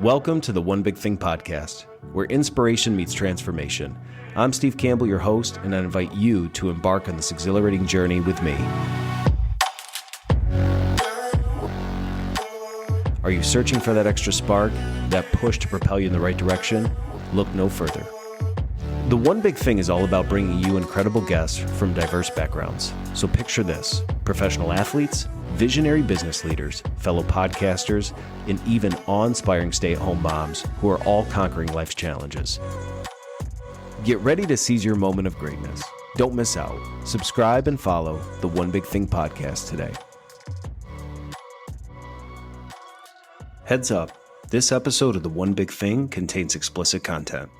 Welcome to the One Big Thing podcast, where inspiration meets transformation. I'm Steve Campbell, your host, and I invite you to embark on this exhilarating journey with me. Are you searching for that extra spark, that push to propel you in the right direction? Look no further. The One Big Thing is all about bringing you incredible guests from diverse backgrounds. So picture this: professional athletes, visionary business leaders, fellow podcasters, and even awe-inspiring stay-at-home moms who are all conquering life's challenges. Get ready to seize your moment of greatness. Don't miss out. Subscribe and follow the One Big Thing podcast today. Heads up, this episode of the One Big Thing contains explicit content.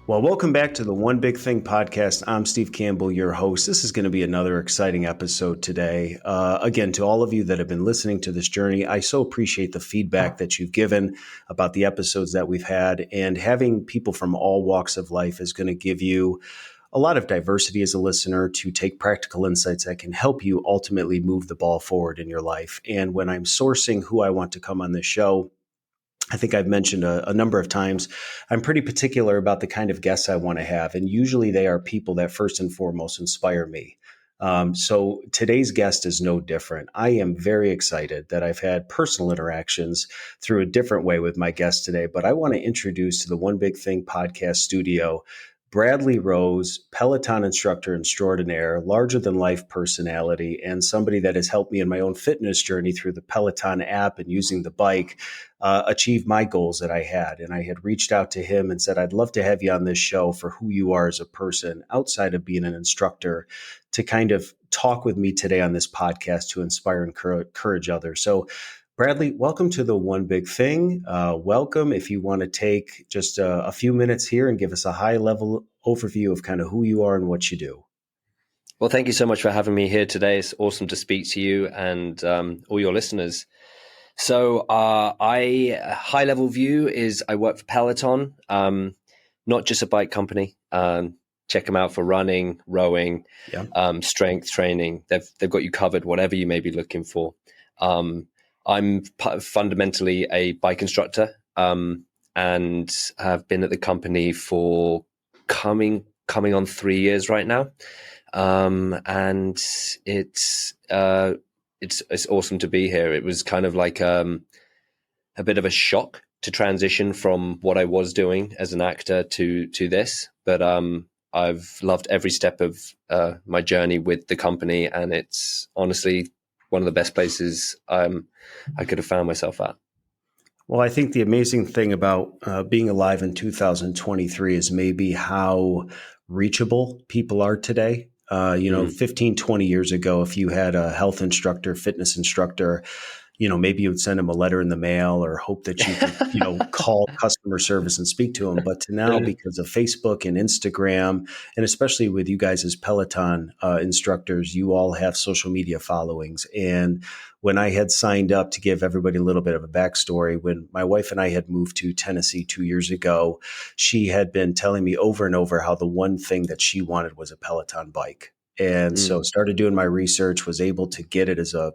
Well, welcome back to the One Big Thing podcast. I'm Steve Campbell, your host. This is going to be another exciting episode today. Again, to all of you that have been listening to this journey, I so appreciate the feedback that you've given about the episodes that we've had. And having people from all walks of life is going to give you a lot of diversity as a listener to take practical insights that can help you ultimately move the ball forward in your life. And when I'm sourcing who I want to come on this show, I think I've mentioned a number of times, I'm pretty particular about the kind of guests I want to have. And usually they are people that first and foremost inspire me. So today's guest is no different. I am very excited that I've had personal interactions through a different way with my guest today. But I want to introduce to the One Big Thing podcast studio Bradley Rose, Peloton instructor extraordinaire, larger than life personality, and somebody that has helped me in my own fitness journey through the Peloton app and using the bike, achieve my goals that I had. And I had reached out to him and said, I'd love to have you on this show for who you are as a person outside of being an instructor to kind of talk with me today on this podcast to inspire and encourage others. So Bradley, welcome to the One Big Thing. Welcome. If you want to take just a few minutes here and give us a high-level overview of kind of who you are and what you do. Well, thank you so much for having me here today. It's awesome to speak to you and all your listeners. So high-level view is I work for Peloton, not just a bike company. Check them out for running, rowing, strength training. They've got you covered, whatever you may be looking for. I'm fundamentally a bike instructor and have been at the company for coming on 3 years right now. And it's awesome to be here. It was kind of like a bit of a shock to transition from what I was doing as an actor to this. But I've loved every step of my journey with the company, and it's honestly one of the best places I could have found myself at. Well, I think the amazing thing about being alive in 2023 is maybe how reachable people are today. 15, 20 years ago, if you had a health instructor, fitness instructor, maybe you would send them a letter in the mail or hope that you could, call customer service and speak to them. But now, because of Facebook and Instagram, and especially with you guys as Peloton instructors, you all have social media followings. And when I had signed up, to give everybody a little bit of a backstory, when my wife and I had moved to Tennessee 2 years ago, she had been telling me over and over how the one thing that she wanted was a Peloton bike. And so started doing my research, was able to get it as a,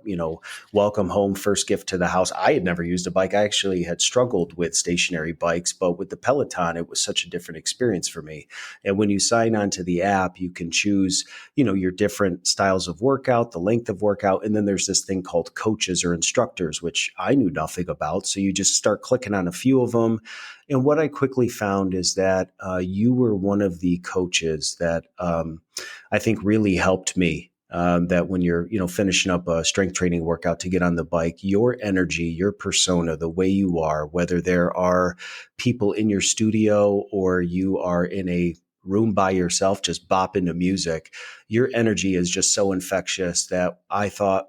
welcome home, first gift to the house. I had never used a bike. I actually had struggled with stationary bikes, but with the Peloton, it was such a different experience for me. And when you sign on to the app, you can choose, your different styles of workout, the length of workout. And then there's this thing called coaches or instructors, which I knew nothing about. So you just start clicking on a few of them. And what I quickly found is that you were one of the coaches that I think really helped me. That when you're, finishing up a strength training workout to get on the bike, your energy, your persona, the way you are, whether there are people in your studio or you are in a room by yourself, just bopping to music, your energy is just so infectious that I thought,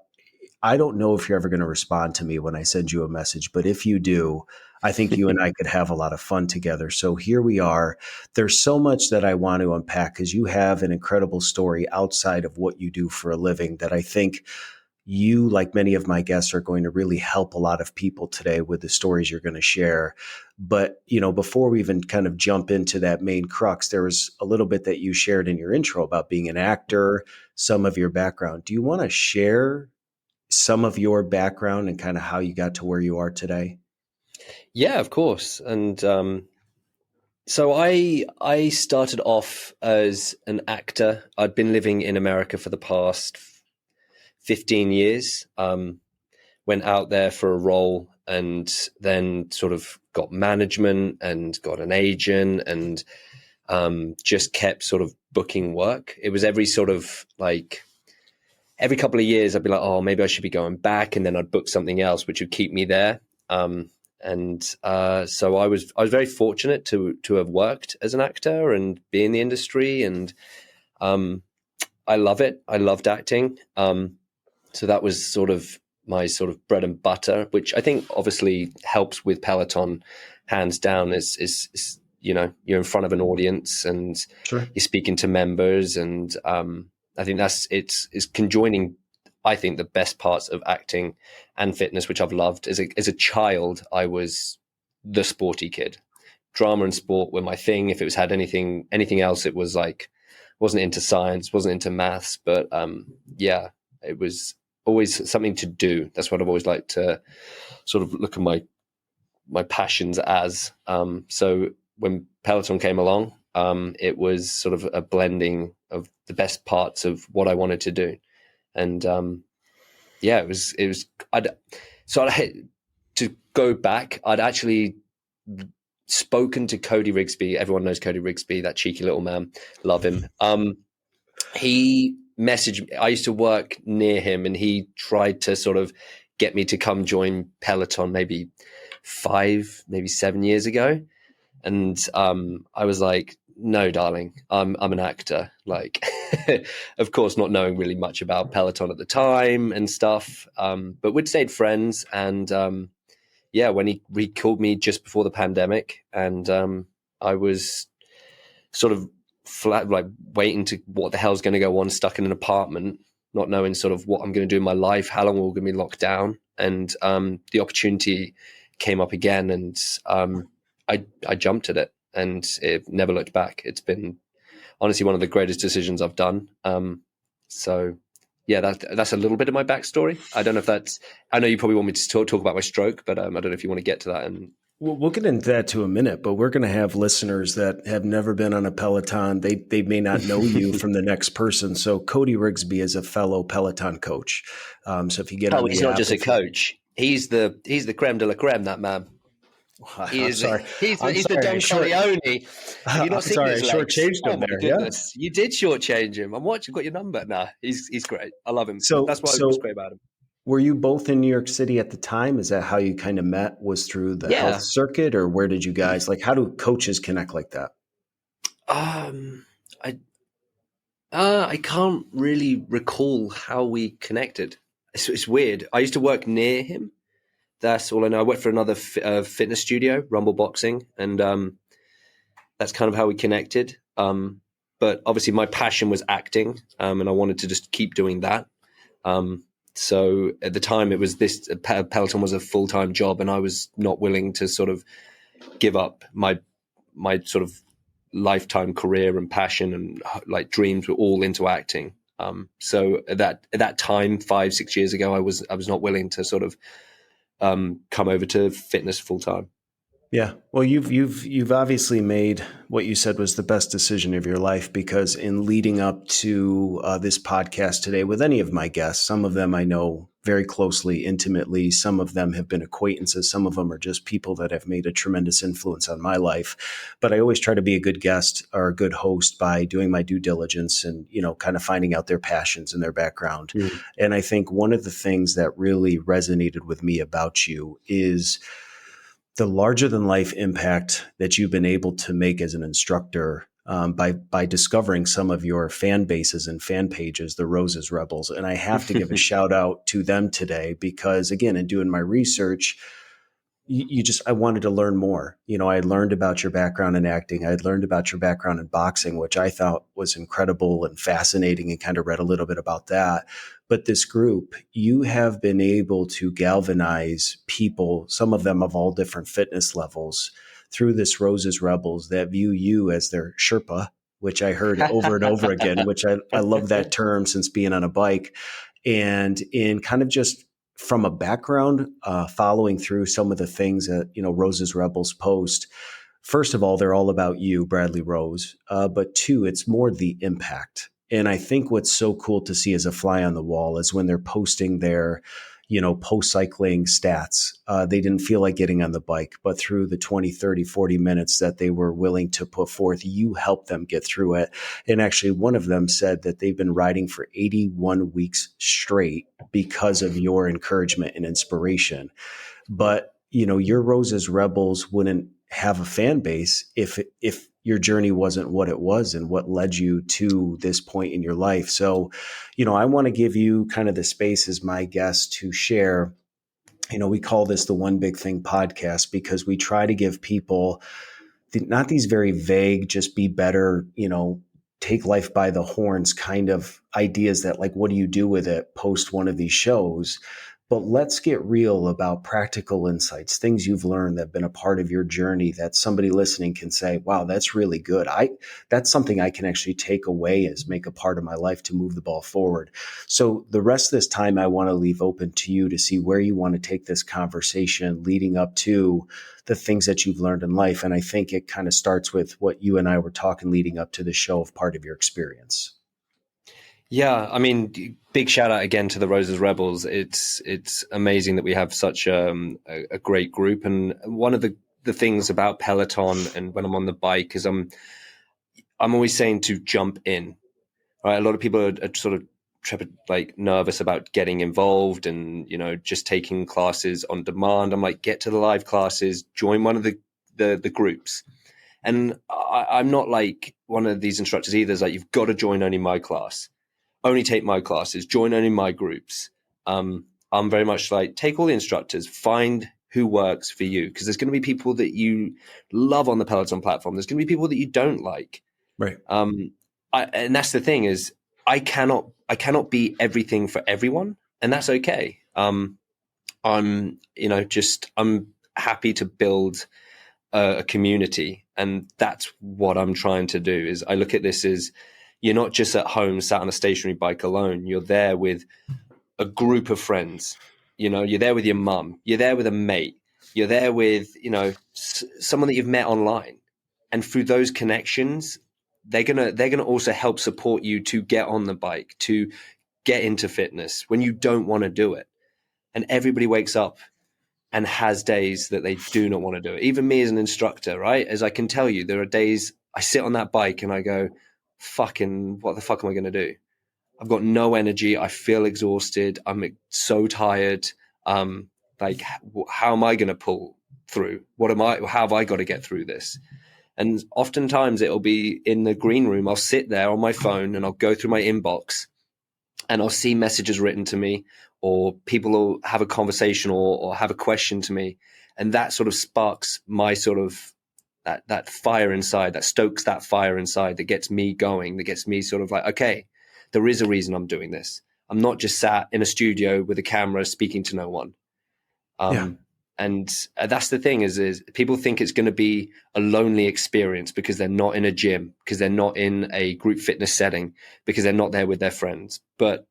I don't know if you're ever going to respond to me when I send you a message, but if you do, I think you and I could have a lot of fun together. So here we are. There's so much that I want to unpack because you have an incredible story outside of what you do for a living that I think you, like many of my guests, are going to really help a lot of people today with the stories you're going to share. But, before we even kind of jump into that main crux, there was a little bit that you shared in your intro about being an actor, some of your background. Do you want to share some of your background and kind of how you got to where you are today? Yeah, of course. And so I started off as an actor. I'd been living in America for the past 15 years. Went out there for a role and then sort of got management and got an agent and just kept sort of booking work. It was every sort of like every couple of years I'd be like, oh, maybe I should be going back, and then I'd book something else which would keep me there. So I was very fortunate to have worked as an actor and be in the industry, and I love it. I loved acting. So that was sort of my sort of bread and butter, which I think obviously helps with Peloton, hands down. Is you're in front of an audience and Sure. you're speaking to members, and I think it's conjoining. I think the best parts of acting and fitness, which I've loved as a child. I was the sporty kid. Drama and sport were my thing. If it was had anything else, it was like wasn't into science, wasn't into maths, but yeah, it was always something to do. That's what I've always liked to sort of look at my passions as. So when Peloton came along, it was sort of a blending of the best parts of what I wanted to do. And yeah, it was to go back, I'd actually spoken to Cody Rigsby. Everyone knows Cody Rigsby, that cheeky little man. Love him. He messaged me. I used to work near him, and he tried to sort of get me to come join Peloton maybe 7 years ago. And I was like, no, darling, I'm an actor. Like, of course, not knowing really much about Peloton at the time and stuff. But we'd stayed friends, and yeah, when he called me just before the pandemic, and I was sort of flat, like waiting to what the hell's going to go on, stuck in an apartment, not knowing sort of what I'm going to do in my life, how long we're going to be locked down. And the opportunity came up again, and I jumped at it, and it never looked back. It's been honestly one of the greatest decisions I've done. So yeah, that's a little bit of my backstory. I don't know if that's. I know you probably want me to talk about my stroke, but I don't know if you want to get to that. And We'll get into that to a minute, but we're going to have listeners that have never been on a Peloton. They may not know you from the next person. So Cody Rigsby is a fellow Peloton coach. So if you get on he's the not app, just a coach. He's the creme de la creme. That man. I'm sorry. He's the Don Corleone. Have you not seen sorry, his I legs? shortchanged him my there. goodness. Yeah. You did shortchange him. I'm watching. Got your number. Nah, he's great. I love him. So That's what was great about him. Were you both in New York City at the time? Is that how you kind of met? Was through the health Yeah. circuit, or where did you guys like? How do coaches connect like that? I can't really recall how we connected. It's weird. I used to work near him. That's all I know. I worked for another fitness studio, Rumble Boxing, and that's kind of how we connected. But obviously, my passion was acting, and I wanted to just keep doing that. So at the time, it was Peloton was a full-time job, and I was not willing to sort of give up my sort of lifetime career and passion and like dreams were all into acting. So at that time, 5-6 years ago, I was not willing to sort of come over to fitness full time. Yeah. Well, you've obviously made what you said was the best decision of your life, because in leading up to this podcast today with any of my guests, some of them I know very closely, intimately. Some of them have been acquaintances. Some of them are just people that have made a tremendous influence on my life. But I always try to be a good guest or a good host by doing my due diligence and, kind of finding out their passions and their background. Mm. And I think one of the things that really resonated with me about you is the larger than life impact that you've been able to make as an instructor by discovering some of your fan bases and fan pages, the Roses Rebels. And I have to give a shout out to them today because, again, in doing my research, I wanted to learn more. I had learned about your background in acting. I had learned about your background in boxing, which I thought was incredible and fascinating, and kind of read a little bit about that. But this group, you have been able to galvanize people, some of them of all different fitness levels, through this Roses Rebels that view you as their Sherpa, which I heard over and over again, which I love that term since being on a bike, and in kind of just from a background, following through some of the things that, Rose's Rebels post, first of all, they're all about you, Bradley Rose. But two, it's more the impact. And I think what's so cool to see as a fly on the wall is when they're posting their, post cycling stats. They didn't feel like getting on the bike, but through the 20, 30, 40 minutes that they were willing to put forth, you helped them get through it. And actually, one of them said that they've been riding for 81 weeks straight because of your encouragement and inspiration. But, your Roses Rebels wouldn't have a fan base if your journey wasn't what it was and what led you to this point in your life. So, I want to give you kind of the space as my guest to share. We call this the One Big Thing podcast because we try to give people not these very vague, just be better, take life by the horns kind of ideas that, like, what do you do with it post one of these shows? But let's get real about practical insights, things you've learned that have been a part of your journey that somebody listening can say, wow, that's really good. That's something I can actually take away as make a part of my life to move the ball forward. So the rest of this time, I want to leave open to you to see where you want to take this conversation leading up to the things that you've learned in life. And I think it kind of starts with what you and I were talking leading up to the show of part of your experience. Yeah, I mean, big shout out again to the Roses Rebels. It's amazing that we have such a great group. And one of the things about Peloton and when I'm on the bike is I'm always saying to jump in. Right, a lot of people are sort of nervous about getting involved and just taking classes on demand. I'm like, get to the live classes, join one of the groups. And I'm not like one of these instructors either. It's like, you've got to join only my class. Only take my classes, join only my groups. I'm very much like, take all the instructors, find who works for you. Because there's going to be people that you love on the Peloton platform. There's going to be people that you don't like. Right. And that's the thing is, I cannot be everything for everyone. And that's okay. I'm happy to build a community. And that's what I'm trying to do is I look at this as, you're not just at home sat on a stationary bike alone. You're there with a group of friends. You're there with your mum. You're there with a mate. You're there with, someone that you've met online. And through those connections, they're gonna also help support you to get on the bike, to get into fitness when you don't want to do it. And everybody wakes up and has days that they do not want to do it. Even me as an instructor, right? As I can tell you, there are days I sit on that bike and I go, fucking, what the fuck am I going to do? I've got no energy. I feel exhausted. I'm so tired. Like, how am I going to pull through? How have I got to get through this? And oftentimes it'll be in the green room. I'll sit there on my phone and I'll go through my inbox and I'll see messages written to me, or people will have a conversation or have a question to me. And that sort of sparks my sort of that fire inside, that stokes that fire inside, that gets me going, that gets me sort of like, okay, there is a reason I'm doing this. I'm not just sat in a studio with a camera speaking to no one. And that's the thing is people think it's going to be a lonely experience because they're not in a gym, because they're not in a group fitness setting, because they're not there with their friends. But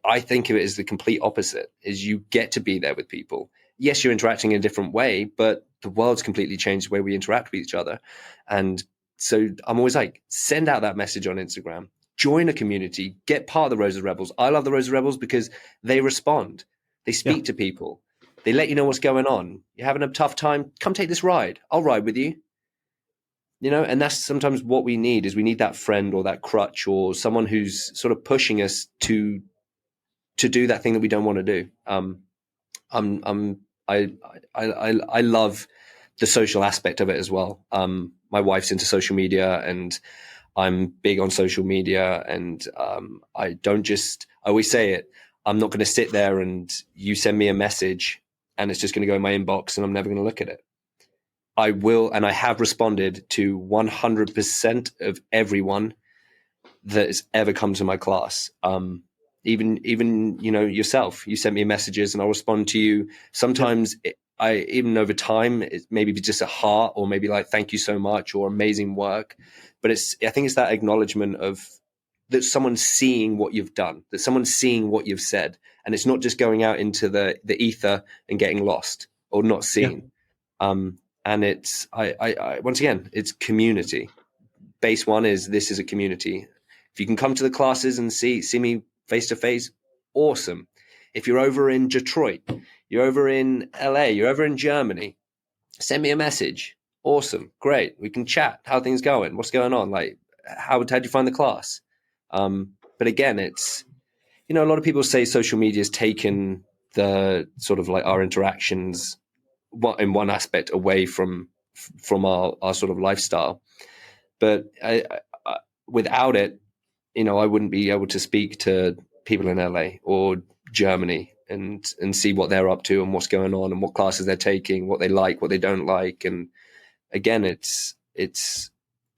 I think of it as the complete opposite, is you get to be there with people. Yes, you're interacting in a different way, but the world's completely changed the way we interact with each other. And so I'm always like, send out that message on Instagram, join a community, get part of the Roses Rebels. I love the Roses Rebels because they respond. They speak to people. They let you know what's going on. You're having a tough time, come take this ride. I'll ride with you. And that's sometimes what we need, is we need that friend or that crutch or someone who's sort of pushing us to do that thing that we don't want to do. I love the social aspect of it as well. My wife's into social media and I'm big on social media, and I always say it, I'm not going to sit there and you send me a message and it's just going to go in my inbox and I'm never going to look at it. I will, and I have responded to 100% of everyone that has ever come to my class. Even yourself, you sent me messages and I'll respond to you. Sometimes even over time, it maybe just a heart, or maybe like, thank you so much, or amazing work. But I think it's that acknowledgement of that someone's seeing what you've done, that someone's seeing what you've said, and it's not just going out into the ether and getting lost or not Yeah. seen. And it's I once again, it's community. Base one is this is a community. If you can come to the classes and see me face to face, awesome. If you're over in Detroit, you're over in LA, you're over in Germany, send me a message. Awesome, great. We can chat. How are things going? What's going on? Like, how'd you find the class? But again, it's, a lot of people say social media has taken the sort of like our interactions in one aspect away from our sort of lifestyle. But without it, I wouldn't be able to speak to people in LA or Germany and see what they're up to and what's going on and what classes they're taking, what they like, what they don't like. And again,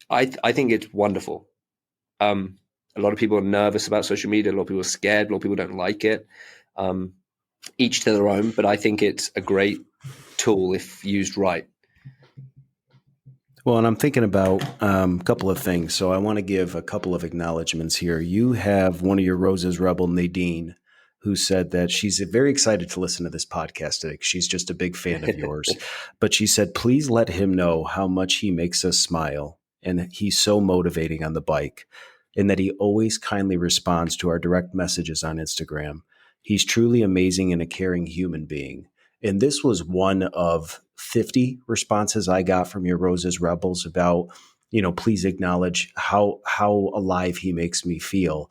I think it's wonderful. A lot of people are nervous about social media. A lot of people are scared. A lot of people don't like it. Each to their own, but I think it's a great tool if used right. Well, and I'm thinking about a couple of things. So I want to give a couple of acknowledgments here. You have one of your Roses Rebel, Nadine, who said that she's very excited to listen to this podcast today. She's just a big fan of yours. But she said, please let him know how much he makes us smile. And he's so motivating on the bike, and that he always kindly responds to our direct messages on Instagram. He's truly amazing and a caring human being. And this was one of 50 responses I got from your Roses Rebels about, please acknowledge how alive he makes me feel.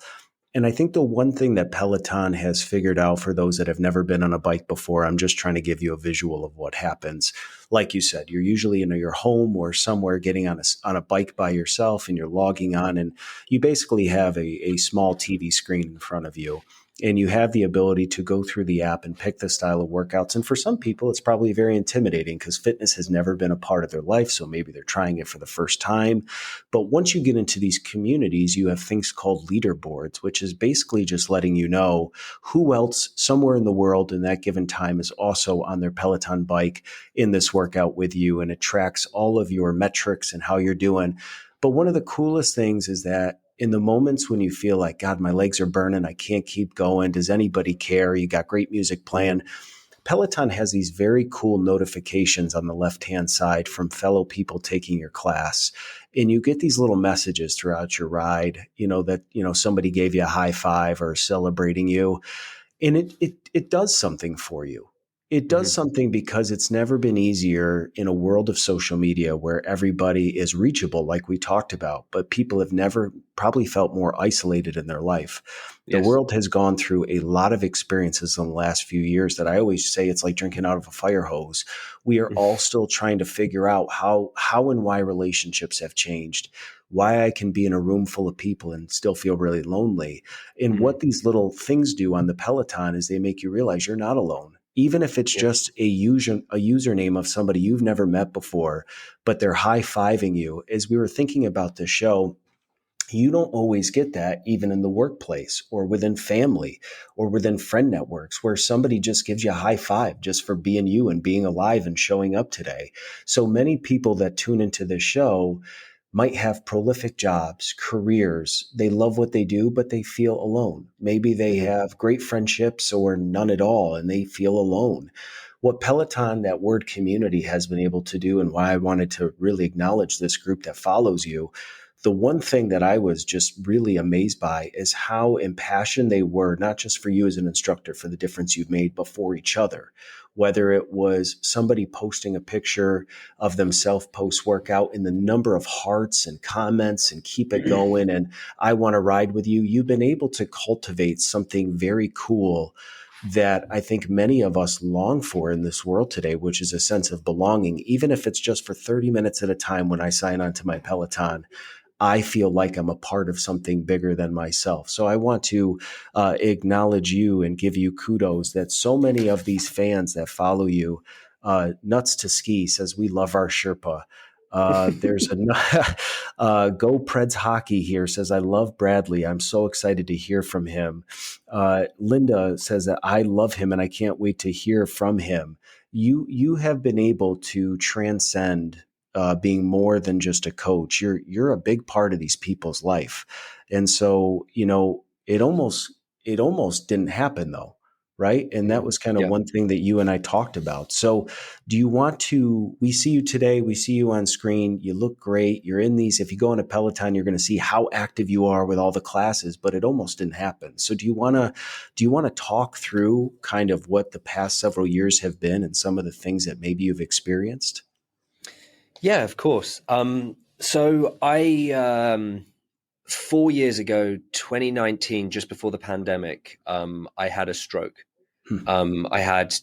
And I think the one thing that Peloton has figured out for those that have never been on a bike before, I'm just trying to give you a visual of what happens. Like you said, you're usually in your home or somewhere getting on a bike by yourself, and you're logging on, and you basically have a small TV screen in front of you. And you have the ability to go through the app and pick the style of workouts. And for some people, it's probably very intimidating because fitness has never been a part of their life. So maybe they're trying it for the first time. But once you get into these communities, you have things called leaderboards, which is basically just letting you know who else somewhere in the world in that given time is also on their Peloton bike in this workout with you. And it tracks all of your metrics and how you're doing. But one of the coolest things is that in the moments when you feel like, God, my legs are burning, I can't keep going, does anybody care? You got great music playing. Peloton has these very cool notifications on the left-hand side from fellow people taking your class. And you get these little messages throughout your ride, that, somebody gave you a high five or celebrating you. And it does something for you. It does something because it's never been easier in a world of social media where everybody is reachable, like we talked about, but people have never probably felt more isolated in their life. The world has gone through a lot of experiences in the last few years that I always say it's like drinking out of a fire hose. We are all still trying to figure out how and why relationships have changed, why I can be in a room full of people and still feel really lonely. And what these little things do on the Peloton is they make you realize you're not alone. Even if it's just a username of somebody you've never met before, but they're high-fiving you. As we were thinking about this show, you don't always get that even in the workplace or within family or within friend networks where somebody just gives you a high five just for being you and being alive and showing up today. So many people that tune into this show might have prolific jobs, careers. They love what they do, but they feel alone. Maybe they have great friendships or none at all, and they feel alone. What Peloton, that word community, has been able to do, and why I wanted to really acknowledge this group that follows you, the one thing that I was just really amazed by is how impassioned they were, not just for you as an instructor, for the difference you've made, but for each other. Whether it was somebody posting a picture of themselves post-workout and the number of hearts and comments and keep it going and I want to ride with you, you've been able to cultivate something very cool that I think many of us long for in this world today, which is a sense of belonging, even if it's just for 30 minutes at a time. When I sign on to my Peloton, I feel like I'm a part of something bigger than myself. So I want to acknowledge you and give you kudos that so many of these fans that follow you, Nuts to Ski says, we love our Sherpa. There's a Go Preds Hockey here says, I love Bradley. I'm so excited to hear from him. Linda says that I love him and I can't wait to hear from him. You have been able to transcend being more than just a coach. You're a big part of these people's life. And so, it almost didn't happen though. right? And that was kind of Yeah. one thing that you and I talked about. So do you want to, we see you today, we see you on screen, you look great, you're in these, if you go into Peloton, you're going to see how active you are with all the classes, but it almost didn't happen. So do you want to talk through kind of what the past several years have been and some of the things that maybe you've experienced? Yeah, of course. So I 4 years ago, 2019, just before the pandemic, I had a stroke. Hmm. I had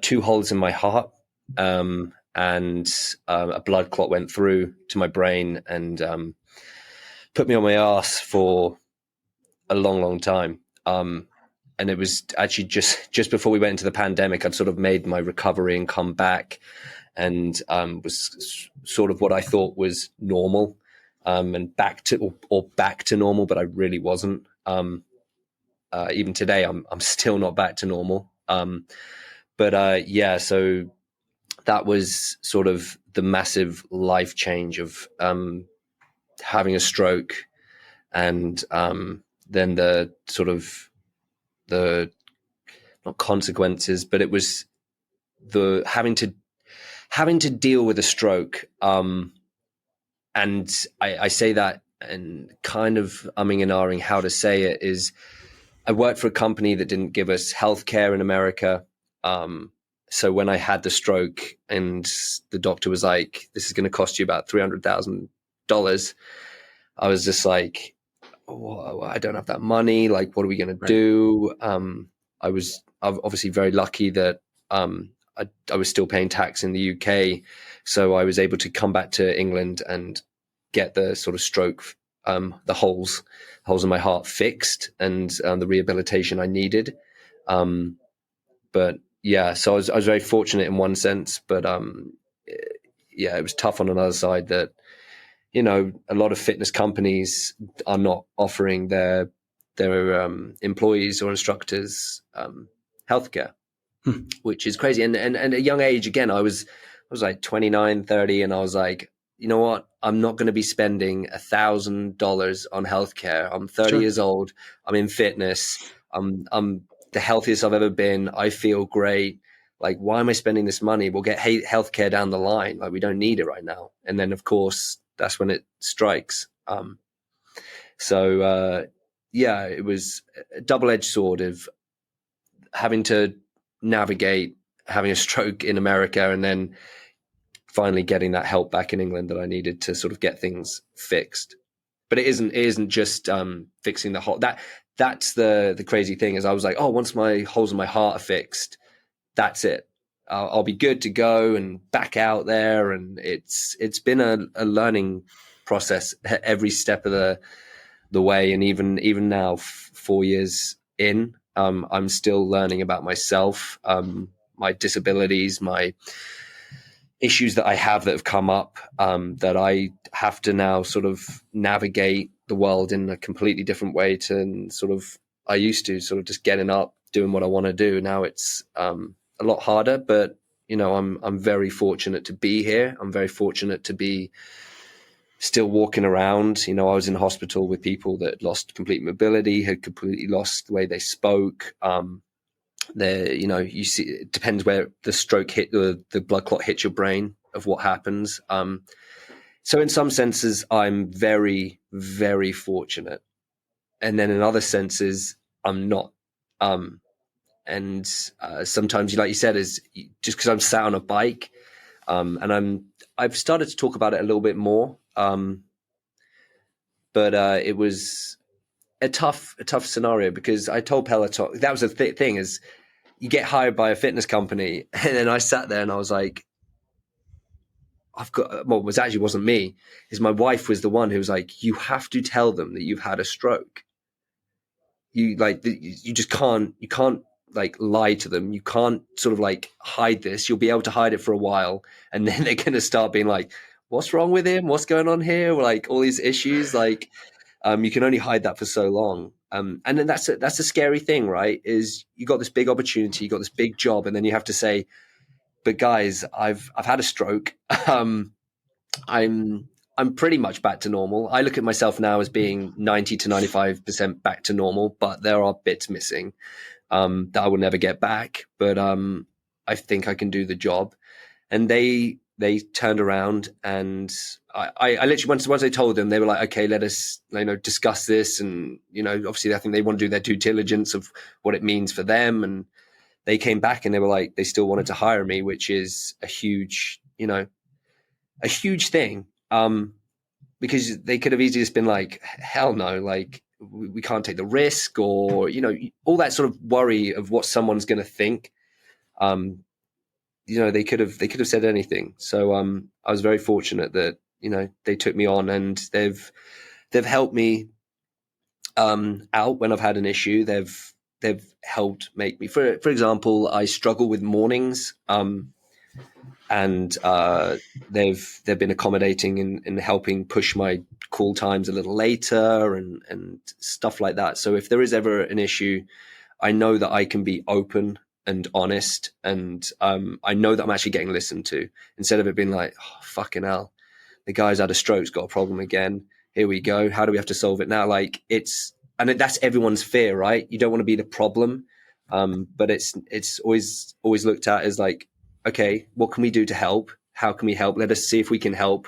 two holes in my heart, and a blood clot went through to my brain and put me on my ass for a long, long time. And it was actually just before we went into the pandemic, I'd sort of made my recovery and come back, and was sort of what I thought was normal, and back to normal, but I really wasn't. Even today, I'm still not back to normal. But yeah, so that was sort of the massive life change of having a stroke, and then the sort of the not consequences, but it was the having to deal with a stroke. And I say that and kind of umming and ahhing how to say it is I worked for a company that didn't give us healthcare in America. So when I had the stroke and the doctor was like, this is going to cost you about $300,000, I was just like, oh, I don't have that money. Like, what are we going to do? I was obviously very lucky that I was still paying tax in the UK. So I was able to come back to England and get the sort of stroke, the holes in my heart fixed, and the rehabilitation I needed. But yeah, so I was very fortunate in one sense, but yeah, it was tough on another side that, a lot of fitness companies are not offering their employees or instructors healthcare, which is crazy. And at a young age, again, I was like 29, 30, and I was like, you know what? I'm not going to be spending $1,000 on healthcare. I'm 30 Sure. years old. I'm in fitness. I'm the healthiest I've ever been. I feel great. Like, why am I spending this money? We'll get healthcare down the line. Like, we don't need it right now. And then, of course, that's when it strikes. So yeah, it was a double-edged sword of having to navigate having a stroke in America and then finally getting that help back in England that I needed to sort of get things fixed. But it isn't just fixing the hole. That's the crazy thing is I was like, oh, once my holes in my heart are fixed, that's it. I'll be good to go and back out there. And it's been a learning process every step of the way. And even now, 4 years in, I'm still learning about myself, my disabilities, my issues that I have that have come up, that I have to now sort of navigate the world in a completely different way to sort of I used to sort of just getting up, doing what I want to do. Now it's a lot harder, but I'm very fortunate to be here. I'm very fortunate to be still walking around. I was in hospital with people that lost complete mobility, had completely lost the way they spoke. You see, it depends where the stroke hit, the blood clot hits your brain of what happens. So in some senses, I'm very, very fortunate. And then in other senses, I'm not. And sometimes, like you said, is just because I'm sat on a bike, and I've started to talk about it a little bit more. But it was a tough scenario because I told Peloton that was the thing is you get hired by a fitness company, and then I sat there and I was like, it wasn't me. Is my wife was the one who was like, you have to tell them that you've had a stroke. You just can't like lie to them. You can't sort of like hide this. You'll be able to hide it for a while, and then they're going to start being like, what's wrong with him? What's going on here? Like all these issues, like you can only hide that for so long. And then that's a scary thing, right? Is you got this big opportunity, you got this big job, and then you have to say, but guys, I've had a stroke. I'm pretty much back to normal. I look at myself now as being 90 to 95% back to normal, but there are bits missing. that I will never get back, but I think I can do the job. And they turned around, and I literally, once I told them, they were like, okay, let us, discuss this. And, obviously I think they want to do their due diligence of what it means for them. And they came back and they were like, they still wanted to hire me, which is a huge thing. Because they could have easily just been like, hell no, like we can't take the risk, or, all that sort of worry of what someone's going to think. They could have said anything. So I was very fortunate that they took me on, and they've helped me out when I've had an issue. They've helped make me, for example, I struggle with mornings, and they've been accommodating in helping push my call times a little later and stuff like that. So if there is ever an issue, I know that I can be open and honest, and I know that I'm actually getting listened to, instead of it being like, oh, fucking hell, the guy's had a stroke's got a problem again. Here we go. How do we have to solve it now? Like that's everyone's fear, right? You don't want to be the problem. But it's always looked at as like, okay, what can we do to help? How can we help? Let us see if we can help.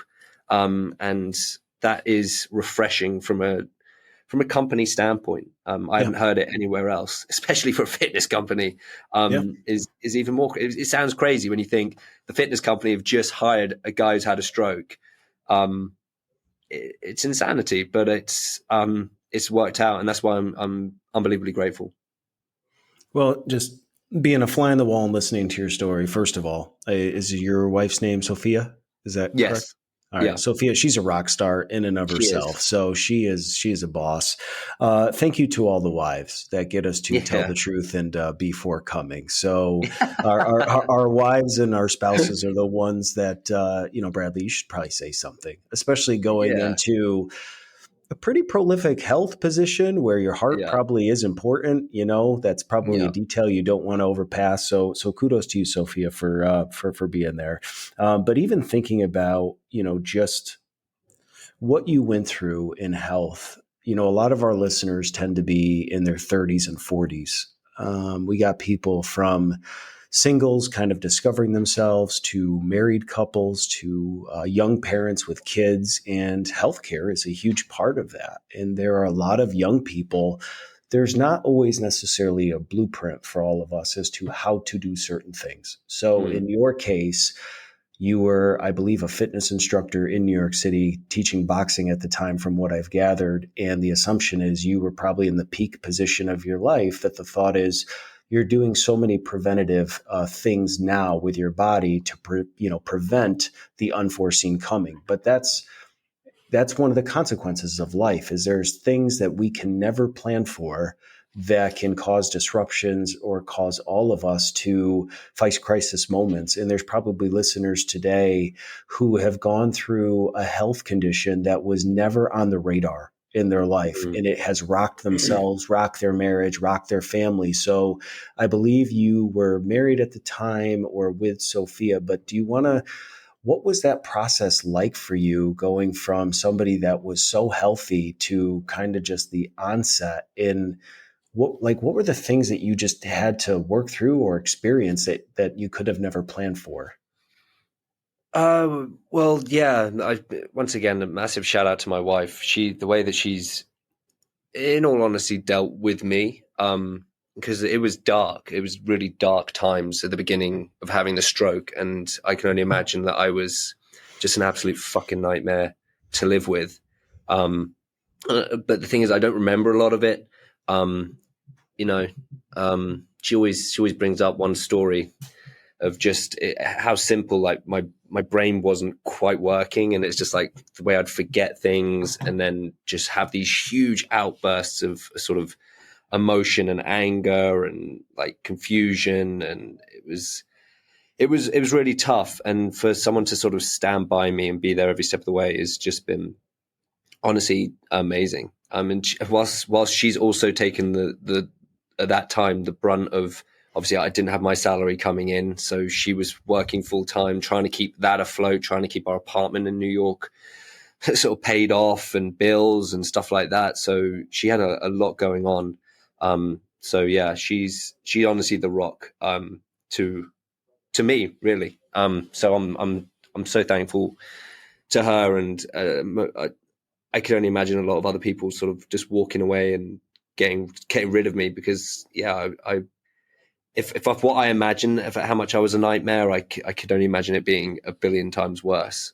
And that is refreshing from a company standpoint. I haven't heard it anywhere else, especially for a fitness company. Is even more. It sounds crazy when you think the fitness company have just hired a guy who's had a stroke. It's insanity, but it's worked out, and that's why I'm unbelievably grateful. Well, just being a fly on the wall and listening to your story, first of all, is your wife's name Sophia? Is that yes. Correct? All right. Yeah. Sophia, she's a rock star in and of herself. So she is a boss. Thank you to all the wives that get us to tell the truth and be forthcoming. So our wives and our spouses are the ones that, Bradley, you should probably say something, especially going into a pretty prolific health position where your heart probably is important. That's probably a detail you don't want to overpass. So kudos to you, Sophia, for being there. But even thinking about, just what you went through in health, a lot of our listeners tend to be in their 30s and 40s. We got people from singles kind of discovering themselves, to married couples, to young parents with kids, and healthcare is a huge part of that. And there are a lot of young people. There's not always necessarily a blueprint for all of us as to how to do certain things. So in your case, you were, I believe, a fitness instructor in New York City, teaching boxing at the time, from what I've gathered. And the assumption is you were probably in the peak position of your life, that the thought is, you're doing so many preventative things now with your body to prevent the unforeseen coming. But that's one of the consequences of life, is there's things that we can never plan for that can cause disruptions or cause all of us to face crisis moments. And there's probably listeners today who have gone through a health condition that was never on the radar in their life, and it has rocked themselves, rocked their marriage, rocked their family. So I believe you were married at the time, or with Sophia, but what was that process like for you, going from somebody that was so healthy to kind of just the onset in what were the things that you just had to work through or experience that you could have never planned for? Well, yeah. Once again, a massive shout out to my wife. The way that she's, in all honesty, dealt with me, because it was dark. It was really dark times at the beginning of having the stroke, and I can only imagine that I was just an absolute fucking nightmare to live with. But the thing is, I don't remember a lot of it. She always brings up one story of just how simple, like my brain wasn't quite working, and it's just like the way I'd forget things and then just have these huge outbursts of sort of emotion and anger and like confusion, and it was really tough. And for someone to sort of stand by me and be there every step of the way has just been honestly amazing. And whilst she's also taken the at that time the brunt of, obviously I didn't have my salary coming in, so she was working full time, trying to keep that afloat, trying to keep our apartment in New York sort of paid off, and bills and stuff like that. So she had a lot going on. So yeah, she's honestly the rock to me, really. So I'm so thankful to her, and I could only imagine a lot of other people sort of just walking away and getting rid of me, because yeah, if of what I imagine, if how much I was a nightmare, I could only imagine it being a billion times worse.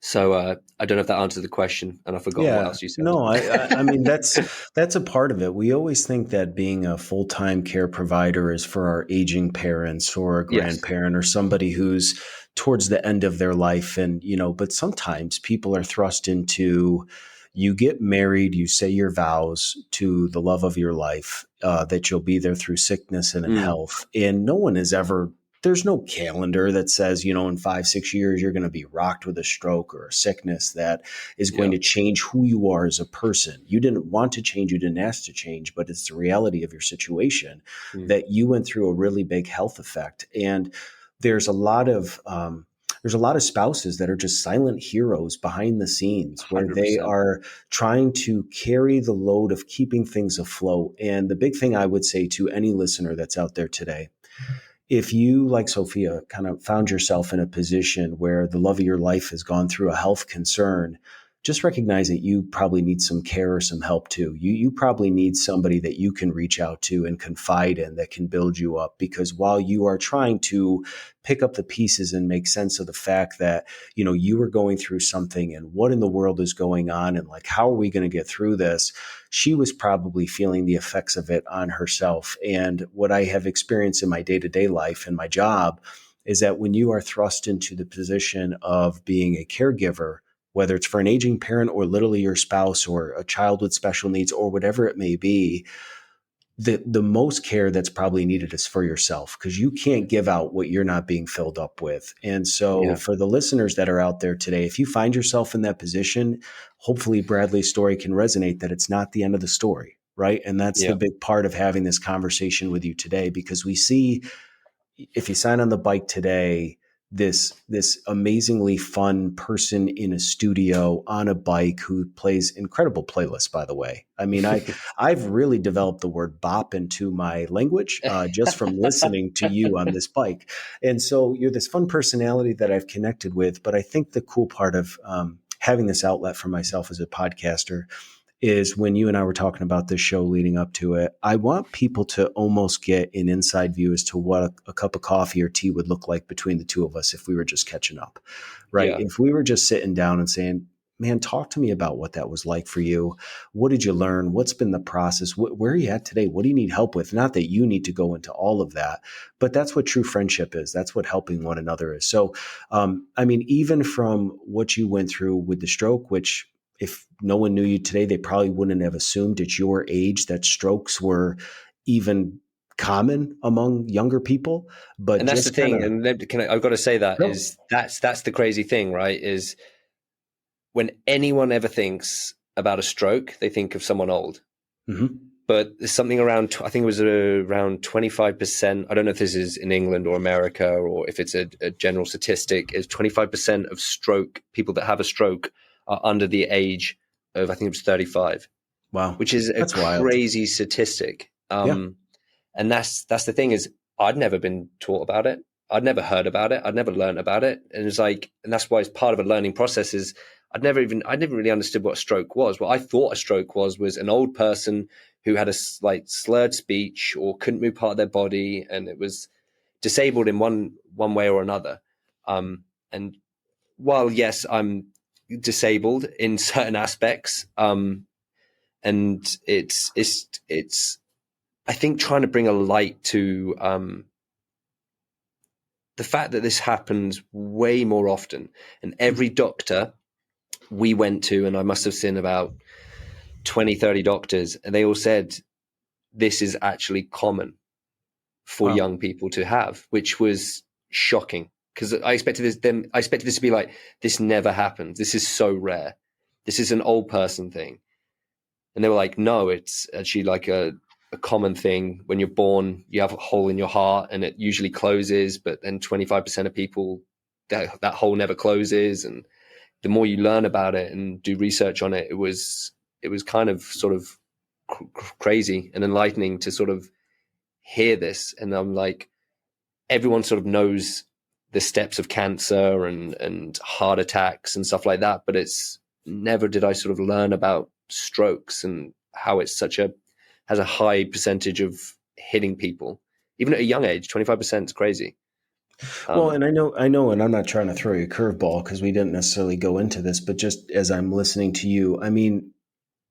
So I don't know if that answered the question, and I've forgotten what Yeah, else you said. no, I mean that's a part of it. We always think that being a full-time care provider is for our aging parents or a Yes. grandparent or somebody who's towards the end of their life, and but sometimes people are thrust into, you get married, you say your vows to the love of your life, that you'll be there through sickness and in Mm, health, and no one is ever. There's no calendar that says, in 5, 6 years, you're going to be rocked with a stroke or a sickness that is going yeah. to change who you are as a person. You didn't want to change, you didn't ask to change, but it's the reality of your situation Mm, that you went through a really big health effect. And there's a lot of spouses that are just silent heroes behind the scenes, where they 100%. are trying to carry the load of keeping things afloat. And the big thing I would say to any listener that's out there today, if you, like Sophia, kind of found yourself in a position where the love of your life has gone through a health concern, just recognize that you probably need some care or some help too. You probably need somebody that you can reach out to and confide in, that can build you up. Because while you are trying to pick up the pieces and make sense of the fact that, you are going through something, and what in the world is going on, and like, how are we going to get through this? She was probably feeling the effects of it on herself. And what I have experienced in my day-to-day life and my job is that when you are thrust into the position of being a caregiver, whether it's for an aging parent or literally your spouse or a child with special needs or whatever it may be, the most care that's probably needed is for yourself, because you can't give out what you're not being filled up with. And so Yeah. for the listeners that are out there today, if you find yourself in that position, hopefully Bradley's story can resonate, that it's not the end of the story, right? And that's the Yeah. big part of having this conversation with you today, because we see, if you sign on the bike today, this amazingly fun person in a studio on a bike who plays incredible playlists, by the way. I mean, I've really developed the word bop into my language, just from listening to you on this bike. And so you're this fun personality that I've connected with. But I think the cool part of having this outlet for myself as a podcaster is, when you and I were talking about this show leading up to it, I want people to almost get an inside view as to what a cup of coffee or tea would look like between the two of us if we were just catching up, right? Yeah. If we were just sitting down and saying, man, talk to me about what that was like for you. What did you learn? What's been the process? Where are you at today? What do you need help with? Not that you need to go into all of that, but that's what true friendship is. That's what helping one another is. So, I mean, even from what you went through with the stroke, which, if no one knew you today, they probably wouldn't have assumed at your age that strokes were even common among younger people. But And that's the just kind thing. of, And I've got to say that no. is that's the crazy thing, right? Is when anyone ever thinks about a stroke, they think of someone old. Mm-hmm. But there's something around, I think it was around 25%. I don't know if this is in England or America, or if it's a general statistic, is 25% of people that have a stroke are under the age of, I think it was 35, Wow, which is a that's wild. crazy statistic. Yeah. And that's the thing, is I'd never been taught about it. I'd never heard about it. I'd never learned about it. And it's like, and that's why it's part of a learning process. Is I never really understood what a stroke was. What I thought a stroke was an old person who had a slurred speech or couldn't move part of their body, and it was disabled in one way or another. And while yes, I'm disabled in certain aspects, and it's I think trying to bring a light to the fact that this happens way more often. And every doctor we went to, and I must have seen about 20, 30 doctors, and they all said this is actually common for Wow. young people to have, which was shocking, because I expected this to be like, this never happens. This is so rare. This is an old person thing. And they were like, no, it's actually like a common thing. When you're born, you have a hole in your heart and it usually closes, but then 25% of people, that hole never closes. And the more you learn about it and do research on it, it was kind of sort of crazy and enlightening to sort of hear this. And I'm like, everyone sort of knows the steps of cancer and heart attacks and stuff like that, but it's never did I sort of learn about strokes and how it's has a high percentage of hitting people, even at a young age. 25% is crazy. Well, and I know, and I'm not trying to throw you a curveball because we didn't necessarily go into this, but just as I'm listening to you, I mean,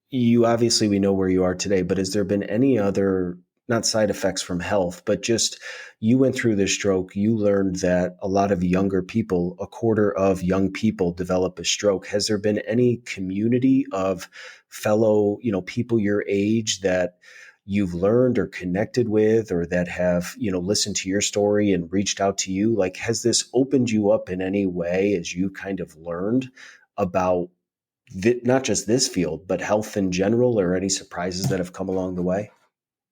you obviously, we know where you are today, but has there been any other, not side effects from health, but just you went through this stroke, you learned that a lot of younger people, a quarter of young people develop a stroke. Has there been any community of fellow, people your age that you've learned or connected with, or that have, listened to your story and reached out to you? Like, has this opened you up in any way as you kind of learned about not just this field, but health in general, or any surprises that have come along the way?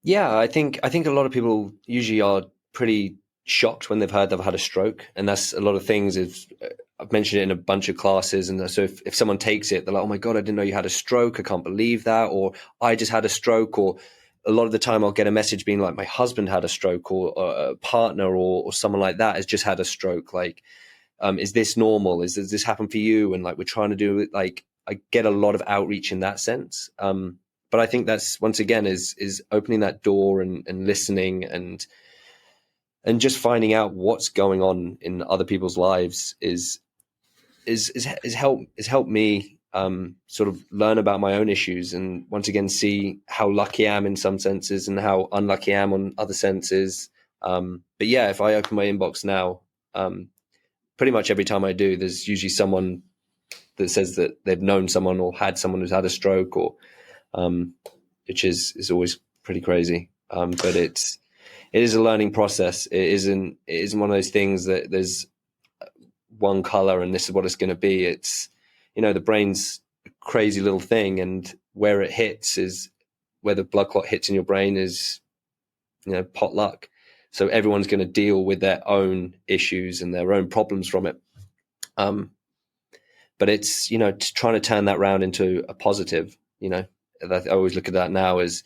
Yeah, I think a lot of people usually are pretty shocked when they've heard they've had a stroke, and that's a lot of things. I've mentioned it in a bunch of classes, and so if someone takes it, they're like, "Oh my God, I didn't know you had a stroke. I can't believe that," or "I just had a stroke," or a lot of the time I'll get a message being like, "My husband had a stroke," or a partner or someone like that has just had a stroke. Like, is this normal? Does this happen for you? And like, we're trying to do it. Like, I get a lot of outreach in that sense. But I think that's, once again, is opening that door and listening and just finding out what's going on in other people's lives is helped me sort of learn about my own issues, and once again see how lucky I am in some senses and how unlucky I am on other senses. But yeah, if I open my inbox now, pretty much every time I do, there's usually someone that says that they've known someone or had someone who's had a stroke, or which is always pretty crazy. But it is a learning process. It isn't one of those things that there's one color and this is what it's going to be. It's, the brain's a crazy little thing, and where it hits is where the blood clot hits in your brain is, pot luck. So everyone's going to deal with their own issues and their own problems from it. But it's, trying to turn that around into a positive. I always look at that now as,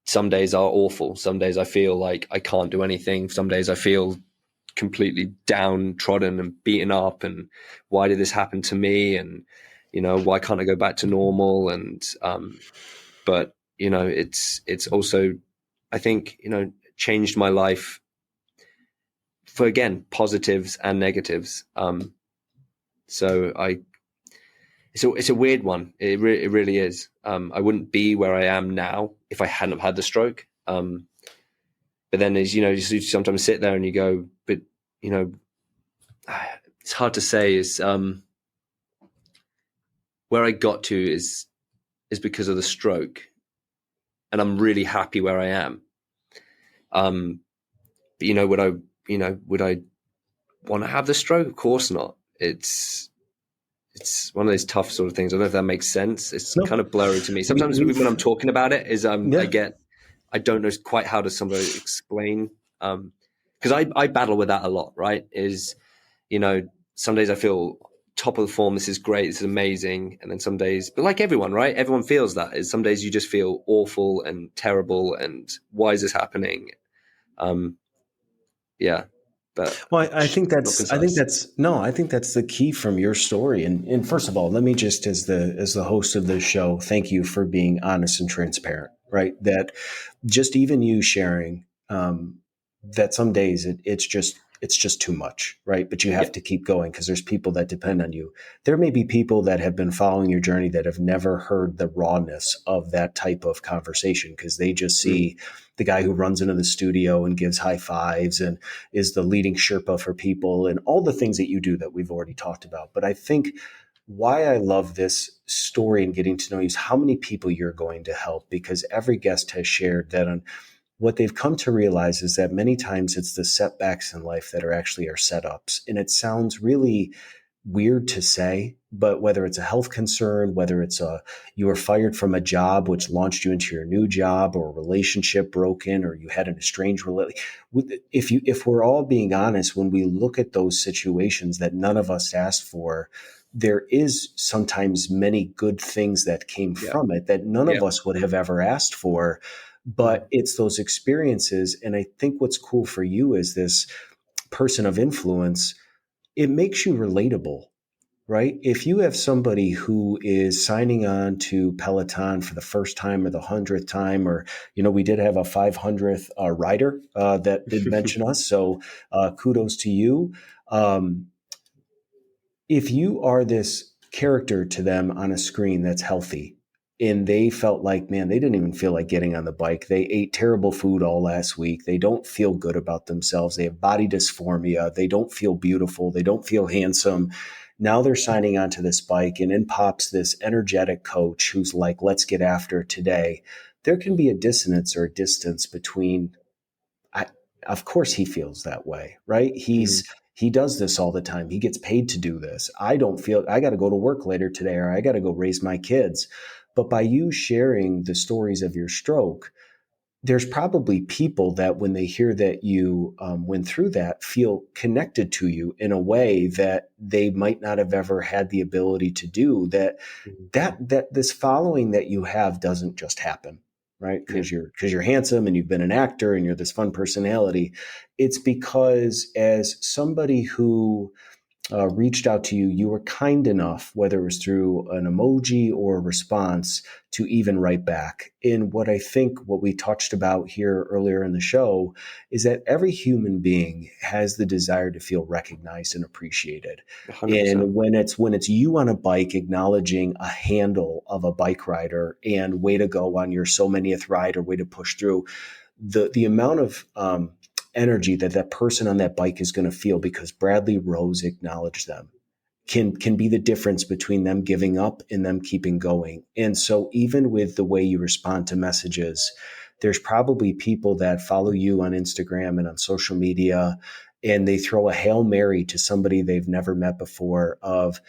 some days are awful. Some days I feel like I can't do anything. Some days I feel completely downtrodden and beaten up. And why did this happen to me? And, why can't I go back to normal? And, but, it's also, I think, changed my life for, again, positives and negatives. So it's a weird one. It really is. I wouldn't be where I am now if I hadn't have had the stroke. But then, as you sometimes sit there and you go, but it's hard to say. Is where I got to is because of the stroke, and I'm really happy where I am. But would I want to have the stroke? Of course not. It's one of those tough sort of things. I don't know if that makes sense. It's kind of blurry to me. Sometimes when I'm talking about it, I don't know quite how to somebody explain. Because I battle with that a lot, right? Some days I feel top of the form. This is great. This is amazing. And then some days, but like everyone, right? Everyone feels that. Is some days you just feel awful and terrible. And why is this happening? Yeah. But well, I think that's the key from your story. And first of all, let me just, as the host of this show, thank you for being honest and transparent, right? That just even you sharing, that some days it's just too much, right? But you have to keep going because there's people that depend on you. There may be people that have been following your journey that have never heard the rawness of that type of conversation because they just see the guy who runs into the studio and gives high fives and is the leading Sherpa for people and all the things that you do that we've already talked about. But I think why I love this story and getting to know you is how many people you're going to help, because every guest has shared that on what they've come to realize is that many times it's the setbacks in life that are actually our setups. And it sounds really weird to say, but whether it's a health concern, whether it's you were fired from a job, which launched you into your new job, or a relationship broken, or you had an estranged relationship. If we're all being honest, when we look at those situations that none of us asked for, there is sometimes many good things that came Yeah. from it that none Yeah. of us would have ever asked for. Mm. But it's those experiences. And I think what's cool for you as this person of influence, it makes you relatable, right? If you have somebody who is signing on to Peloton for the first time or the 100th time, or, we did have a 500th rider that did mention us. So kudos to you. Um, if you are this character to them on a screen that's healthy, and they felt like, man, they didn't even feel like getting on the bike. They ate terrible food all last week. They don't feel good about themselves. They have body dysphoria. They don't feel beautiful. They don't feel handsome. Now they're signing onto this bike, and in pops this energetic coach who's like, let's get after it today. There can be a dissonance or a distance between, I, of course he feels that way, right? Mm. He does this all the time. He gets paid to do this. I don't feel I got to go to work later today, or I got to go raise my kids. But by you sharing the stories of your stroke, there's probably people that when they hear that you went through that, feel connected to you in a way that they might not have ever had the ability to do. Mm. That this following that you have doesn't just happen, right? Yeah. Because you're handsome and you've been an actor and you're this fun personality. It's because as somebody who reached out to you, you were kind enough, whether it was through an emoji or a response, to even write back. And what we touched about here earlier in the show is that every human being has the desire to feel recognized and appreciated. 100%. And when it's you on a bike acknowledging a handle of a bike rider and way to go on your so manyth ride or way to push through, the amount of energy that that person on that bike is going to feel because Bradley Rose acknowledged them can be the difference between them giving up and them keeping going. And so even with the way you respond to messages, there's probably people that follow you on Instagram and on social media, and they throw a Hail Mary to somebody they've never met before of,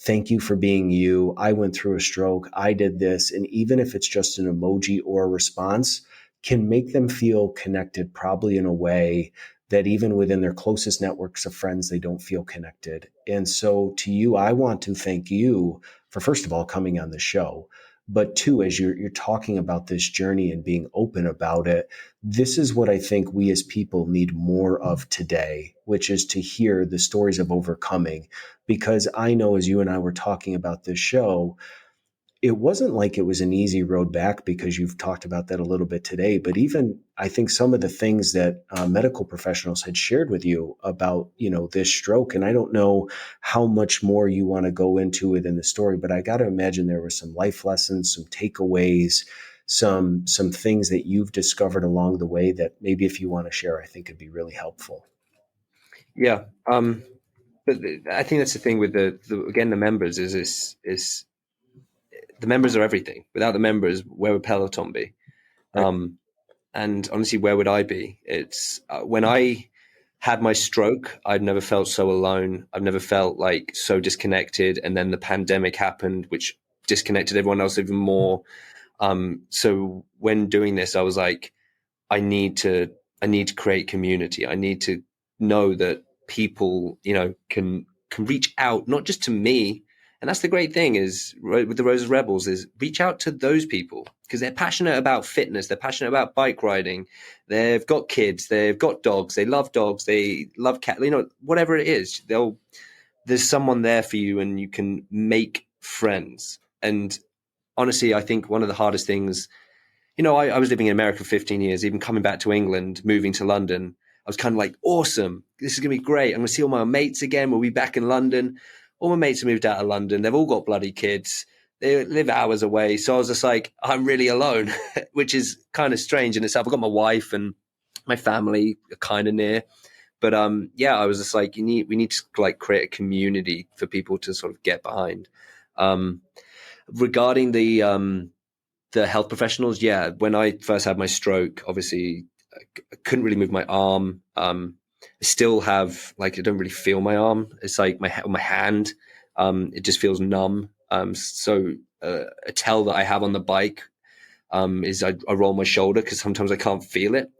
thank you for being you. I went through a stroke. I did this. And even if it's just an emoji or a response, can make them feel connected probably in a way that even within their closest networks of friends, they don't feel connected. And so to you, I want to thank you for, first of all, coming on the show. But two, as you're talking about this journey and being open about it, this is what I think we as people need more of today, which is to hear the stories of overcoming. Because I know as you and I were talking about this show, it wasn't like it was an easy road back, because you've talked about that a little bit today. But even I think some of the things that medical professionals had shared with you about, this stroke, and I don't know how much more you want to go into it in the story, but I got to imagine there were some life lessons, some takeaways, some things that you've discovered along the way that maybe if you want to share, I think could be really helpful. Yeah. But I think that's the thing with the members is the members are everything. Without the members, where would Peloton be? Right. And honestly, where would I be? It's when I had my stroke, I've never felt so alone. I've never felt like so disconnected. And then the pandemic happened, which disconnected everyone else even more. So when doing this, I was like, I need to create community. I need to know that people, can reach out, not just to me. And that's the great thing is with the Roses Rebels is reach out to those people because they're passionate about fitness. They're passionate about bike riding. They've got kids. They've got dogs. They love dogs. They love cat, whatever it is, there's someone there for you and you can make friends. And honestly, I think one of the hardest things, I was living in America for 15 years, even coming back to England, moving to London. I was kind of like, awesome. This is going to be great. I'm going to see all my mates again. We'll be back in London. All my mates have moved out of London. They've all got bloody kids. They live hours away. So I was just like, I'm really alone, which is kind of strange in itself. I've got my wife and my family are kind of near. But I was just like, we need to like create a community for people to sort of get behind. Regarding the health professionals, when I first had my stroke, obviously I couldn't really move my arm. I still have I don't really feel my arm. It's like my hand. It just feels numb. So a tell that I have on the bike is I roll my shoulder because sometimes I can't feel it,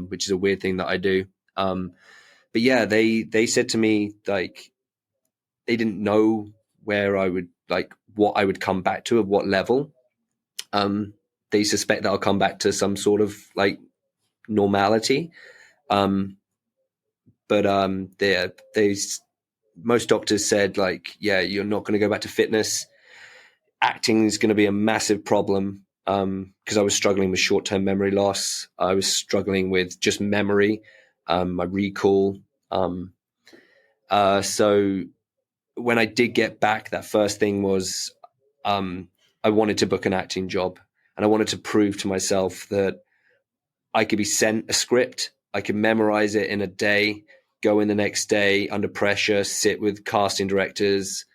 which is a weird thing that I do. But they said to me like they didn't know where I would like what I would come back to, at what level. They suspect that I'll come back to some sort of like normality. But most doctors said like, yeah, you're not going to go back to fitness. Acting is going to be a massive problem, because I was struggling with short-term memory loss. I was struggling with just memory, my recall. So when I did get back, that first thing was I wanted to book an acting job, and I wanted to prove to myself that I could be sent a script, I could memorize it in a day, go in the next day under pressure, sit with casting directors,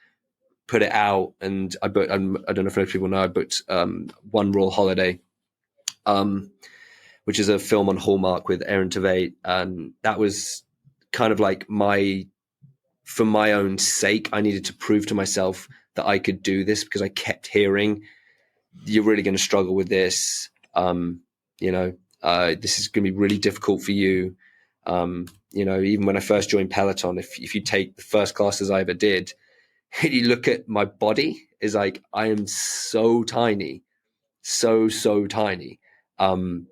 put it out. And I booked, I don't know if most people know, I booked One Royal Holiday, which is a film on Hallmark with Aaron Tveit. And that was kind of like for my own sake, I needed to prove to myself that I could do this, because I kept hearing, you're really going to struggle with this. This is going to be really difficult for you. Even when I first joined Peloton, if you take the first classes I ever did, you look at my body, is like, I am so tiny, so tiny. Even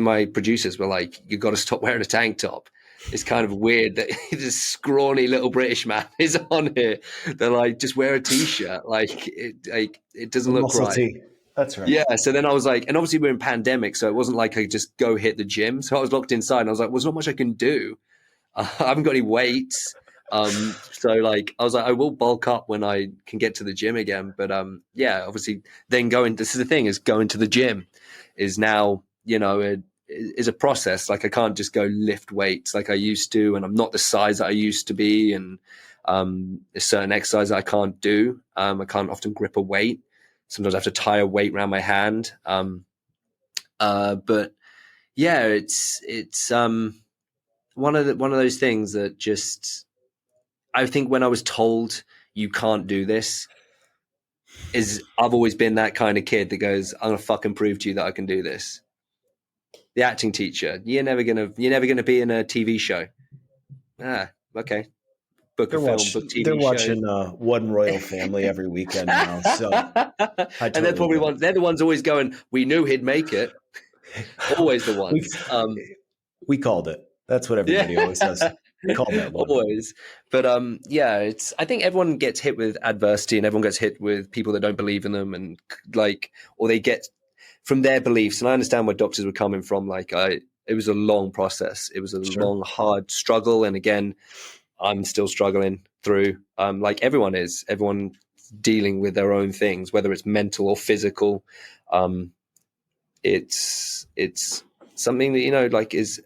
my producers were like, you got to stop wearing a tank top. It's kind of weird that this scrawny little British man is on here. They're like, just wear a t-shirt. It doesn't look right. Tee. That's right. Yeah. So then I was like, and obviously we're in pandemic, so it wasn't like I could just go hit the gym. So I was locked inside, and I was like, well, there's not much I can do. I haven't got any weights. So like, I was like, I will bulk up when I can get to the gym again. But obviously then this is the thing, is going to the gym is now, is a process. Like, I can't just go lift weights like I used to, and I'm not the size that I used to be. And there's certain exercise I can't do. I can't often grip a weight. Sometimes I have to tie a weight around my hand. But yeah, it's one of those things that just, I think when I was told you can't do this, I've always been that kind of kid that goes, I'm gonna fucking prove to you that I can do this. The acting teacher, you're never gonna be in a TV show. Okay. Book a film, book TV they're shows. watching One Royal Family every weekend now. So and they're probably they're the ones always going, we knew he'd make it. Always the ones. We called it. That's what everybody always says. We called that one. Always. But I think everyone gets hit with adversity, and everyone gets hit with people that don't believe in them, and or they get from their beliefs. And I understand where doctors were coming from. It was a long process. It was a long, hard struggle. And again, I'm still struggling through, like everyone is. Everyone dealing with their own things, whether it's mental or physical. It's something that is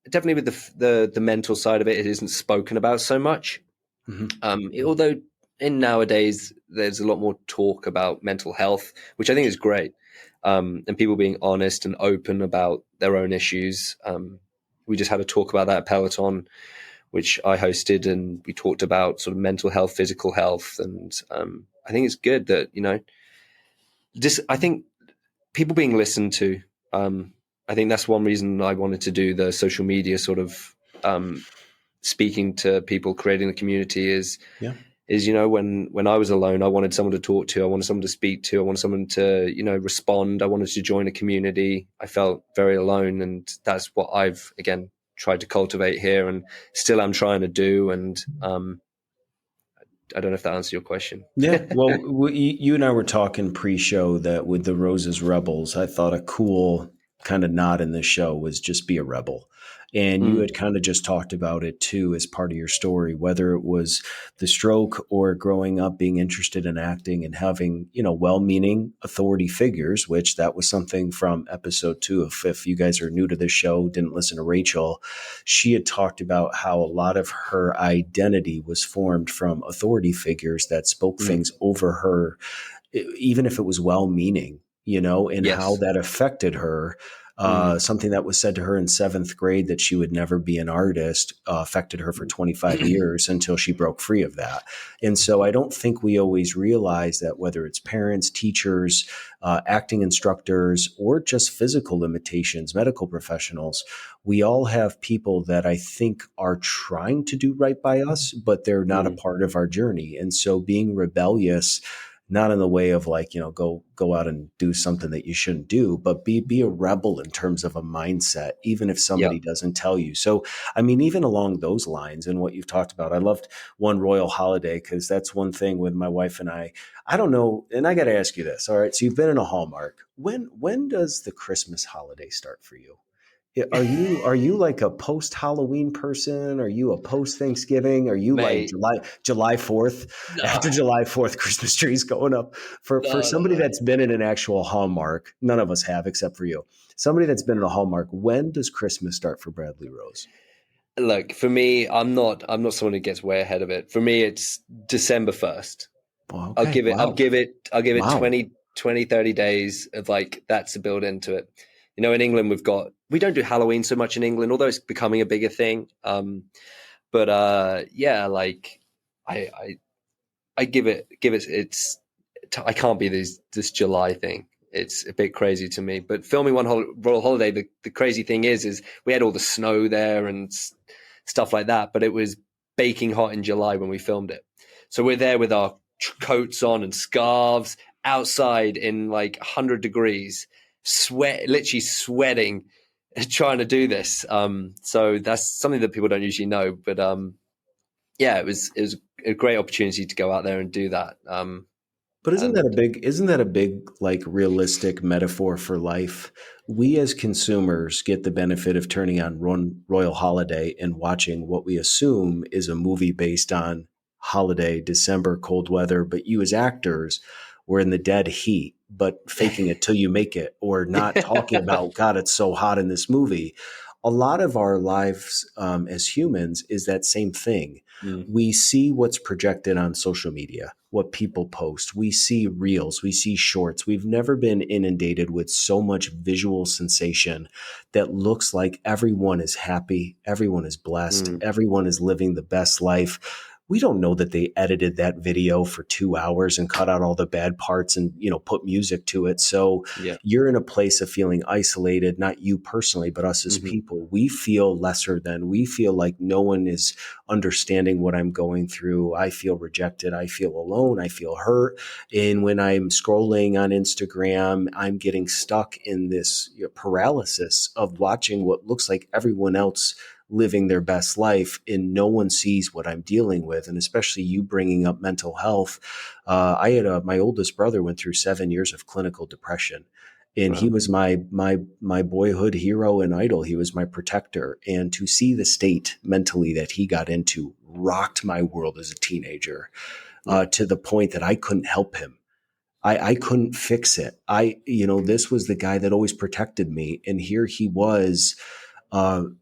definitely with the mental side of it. It isn't spoken about so much. Mm-hmm. Although nowadays there's a lot more talk about mental health, which I think is great, and people being honest and open about their own issues. We just had a talk about that at Peloton, which I hosted, and we talked about sort of mental health, physical health. And I think it's good that, I think people being listened to. I think that's one reason I wanted to do the social media sort of speaking to people, creating the community is when I was alone, I wanted someone to talk to, I wanted someone to speak to, I wanted someone to, respond. I wanted to join a community. I felt very alone, and that's what I've, again, tried to cultivate here, and still I'm trying to do. And I don't know if that answers your question. Yeah. Well, you and I were talking pre-show that with the Roses Rebels, I thought a cool kind of nod in this show was just be a rebel. And you had kind of just talked about it too as part of your story, whether it was the stroke or growing up being interested in acting and having, well-meaning authority figures, which that was something from episode 2. If you guys are new to this show, didn't listen to Rachel, she had talked about how a lot of her identity was formed from authority figures that spoke things over her, even if it was well-meaning, and how that affected her. Mm. Something that was said to her in seventh grade that she would never be an artist affected her for 25 years until she broke free of that. And so I don't think we always realize that whether it's parents, teachers, acting instructors, or just physical limitations, medical professionals, we all have people that I think are trying to do right by us, but they're not a Mm. part of our journey. And so being rebellious, not in the way of like, go out and do something that you shouldn't do, but be a rebel in terms of a mindset, even if Yeah. somebody doesn't tell you. So, I mean, even along those lines and what you've talked about, I loved one royal holiday because that's one thing with my wife and I don't know, and I got to ask you this. All right, so you've been in a Hallmark. When does the Christmas holiday start for you? Are you like a post Halloween person? Are you a post Thanksgiving? Are you like Mate, July 4th? no, After July 4th, Christmas trees going up for no, somebody no. that's been in an actual Hallmark. None of us have except for you. Somebody that's been in a Hallmark. When does Christmas start for Bradley Rose? Look, for me, I'm not someone who gets way ahead of it. For me, it's December 1st. Oh, I'll okay. give it, I'll Wow. give it, I'll give it Wow. 20, 30 days of like, that's to build into it. You know, in England, we don't do Halloween so much in England, although it's becoming a bigger thing. But yeah, like I, I, I I can't be this July thing. It's a bit crazy to me. But filming Royal Holiday, the crazy thing is we had all the snow there and stuff like that, but it was baking hot in July when we filmed it. So we're there with our coats on and scarves outside in like 100 degrees, literally sweating, trying to do this. So that's something that people don't usually know. But yeah, it was a great opportunity to go out there and do that. But And isn't that a big like realistic metaphor for life? We as consumers get the benefit of turning on Royal Holiday and watching what we assume is a movie based on holiday, December, cold weather, but you as actors were in the dead heat, but faking it till you make it or not talking about, God, it's so hot in this movie. A lot of our lives as humans is that same thing. Mm, We see what's projected on social media, what people post. We see reels, we see shorts. We've never been inundated with so much visual sensation that looks like everyone is happy, everyone is blessed, mm, everyone is living the best life. We don't know that they edited that video for 2 hours and cut out all the bad parts and, put music to it. So yeah. you're in a place of feeling isolated, not you personally, but us as Hmm. people. We feel lesser than. We feel like no one is understanding what I'm going through. I feel rejected. I feel alone. I feel hurt. And when I'm scrolling on Instagram, I'm getting stuck in this paralysis of watching what looks like everyone else living their best life and no one sees what I'm dealing with. And especially you bringing up mental health. I had my oldest brother went through 7 years of clinical depression. And he Wow. was my boyhood hero and idol. He was my protector. And to see the state mentally that he got into rocked my world as a teenager, Mm, to the point that I couldn't help him. I couldn't fix it. This was the guy that always protected me. And here he was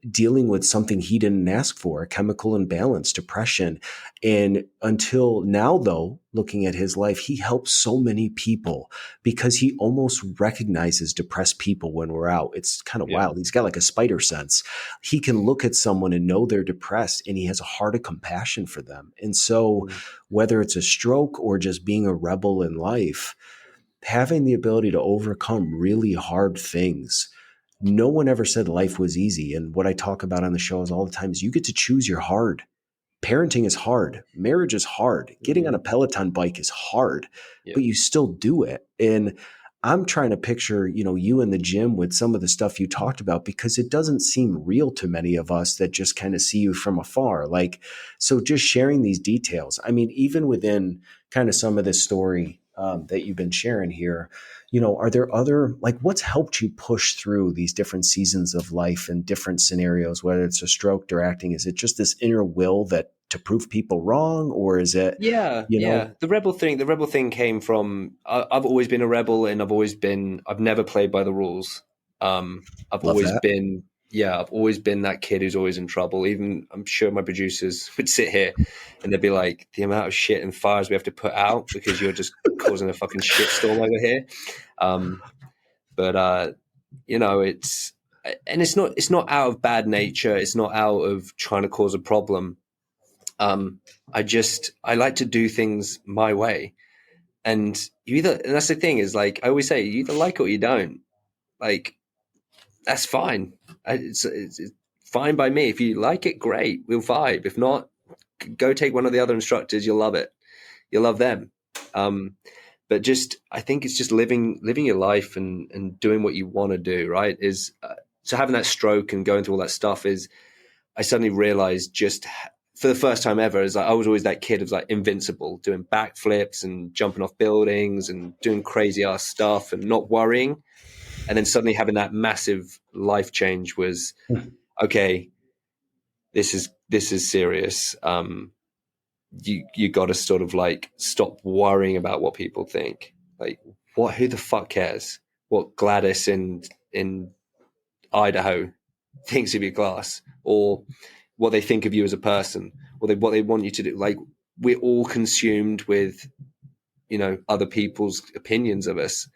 dealing with something he didn't ask for, a chemical imbalance, depression. And until now, though, looking at his life, he helps so many people because he almost recognizes depressed people when we're out. It's kind of yeah. wild. He's got like a spider sense. He can look at someone and know they're depressed, and he has a heart of compassion for them. And so, Mm, whether it's a stroke or just being a rebel in life, having the ability to overcome really hard things. No one ever said life was easy. And what I talk about on the show is all the time is you get to choose your hard. Parenting is hard. Marriage is hard. Getting on a mm, Peloton bike is hard, yeah. but you still do it. And I'm trying to picture, you in the gym with some of the stuff you talked about because it doesn't seem real to many of us that just kind of see you from afar. Like, so just sharing these details. I mean, even within kind of some of this story that you've been sharing here, are there other, like, what's helped you push through these different seasons of life and different scenarios, whether it's a stroke or acting? Is it just this inner will that to prove people wrong, or is it, Yeah, yeah. The rebel thing came from I've always been a rebel, and I've never played by the rules. I've love always that? been, yeah, I've always been that kid who's always in trouble. Even I'm sure my producers would sit here and they'd be like, the amount of shit and fires we have to put out because you're just causing a fucking shitstorm over here. Um, but it's not out of bad nature. It's not out of trying to cause a problem. I like to do things my way. And and that's the thing is, like I always say, you either like it or you don't. Like, that's fine. It's fine by me. If you like it, great. We'll vibe. If not, go take one of the other instructors. You'll love it. You'll love them. But I think it's just living your life and doing what you want to do. Right? So having that stroke and going through all that stuff I suddenly realized just for the first time ever, is like I was always that kid who was like invincible, doing backflips and jumping off buildings and doing crazy ass stuff and not worrying. And then suddenly having that massive life change was, okay, this is serious. You got to sort of like stop worrying about what people think. Like, who the fuck cares what Gladys in Idaho thinks of your class, or what they think of you as a person, or what they want you to do. Like, we're all consumed with, other people's opinions of us.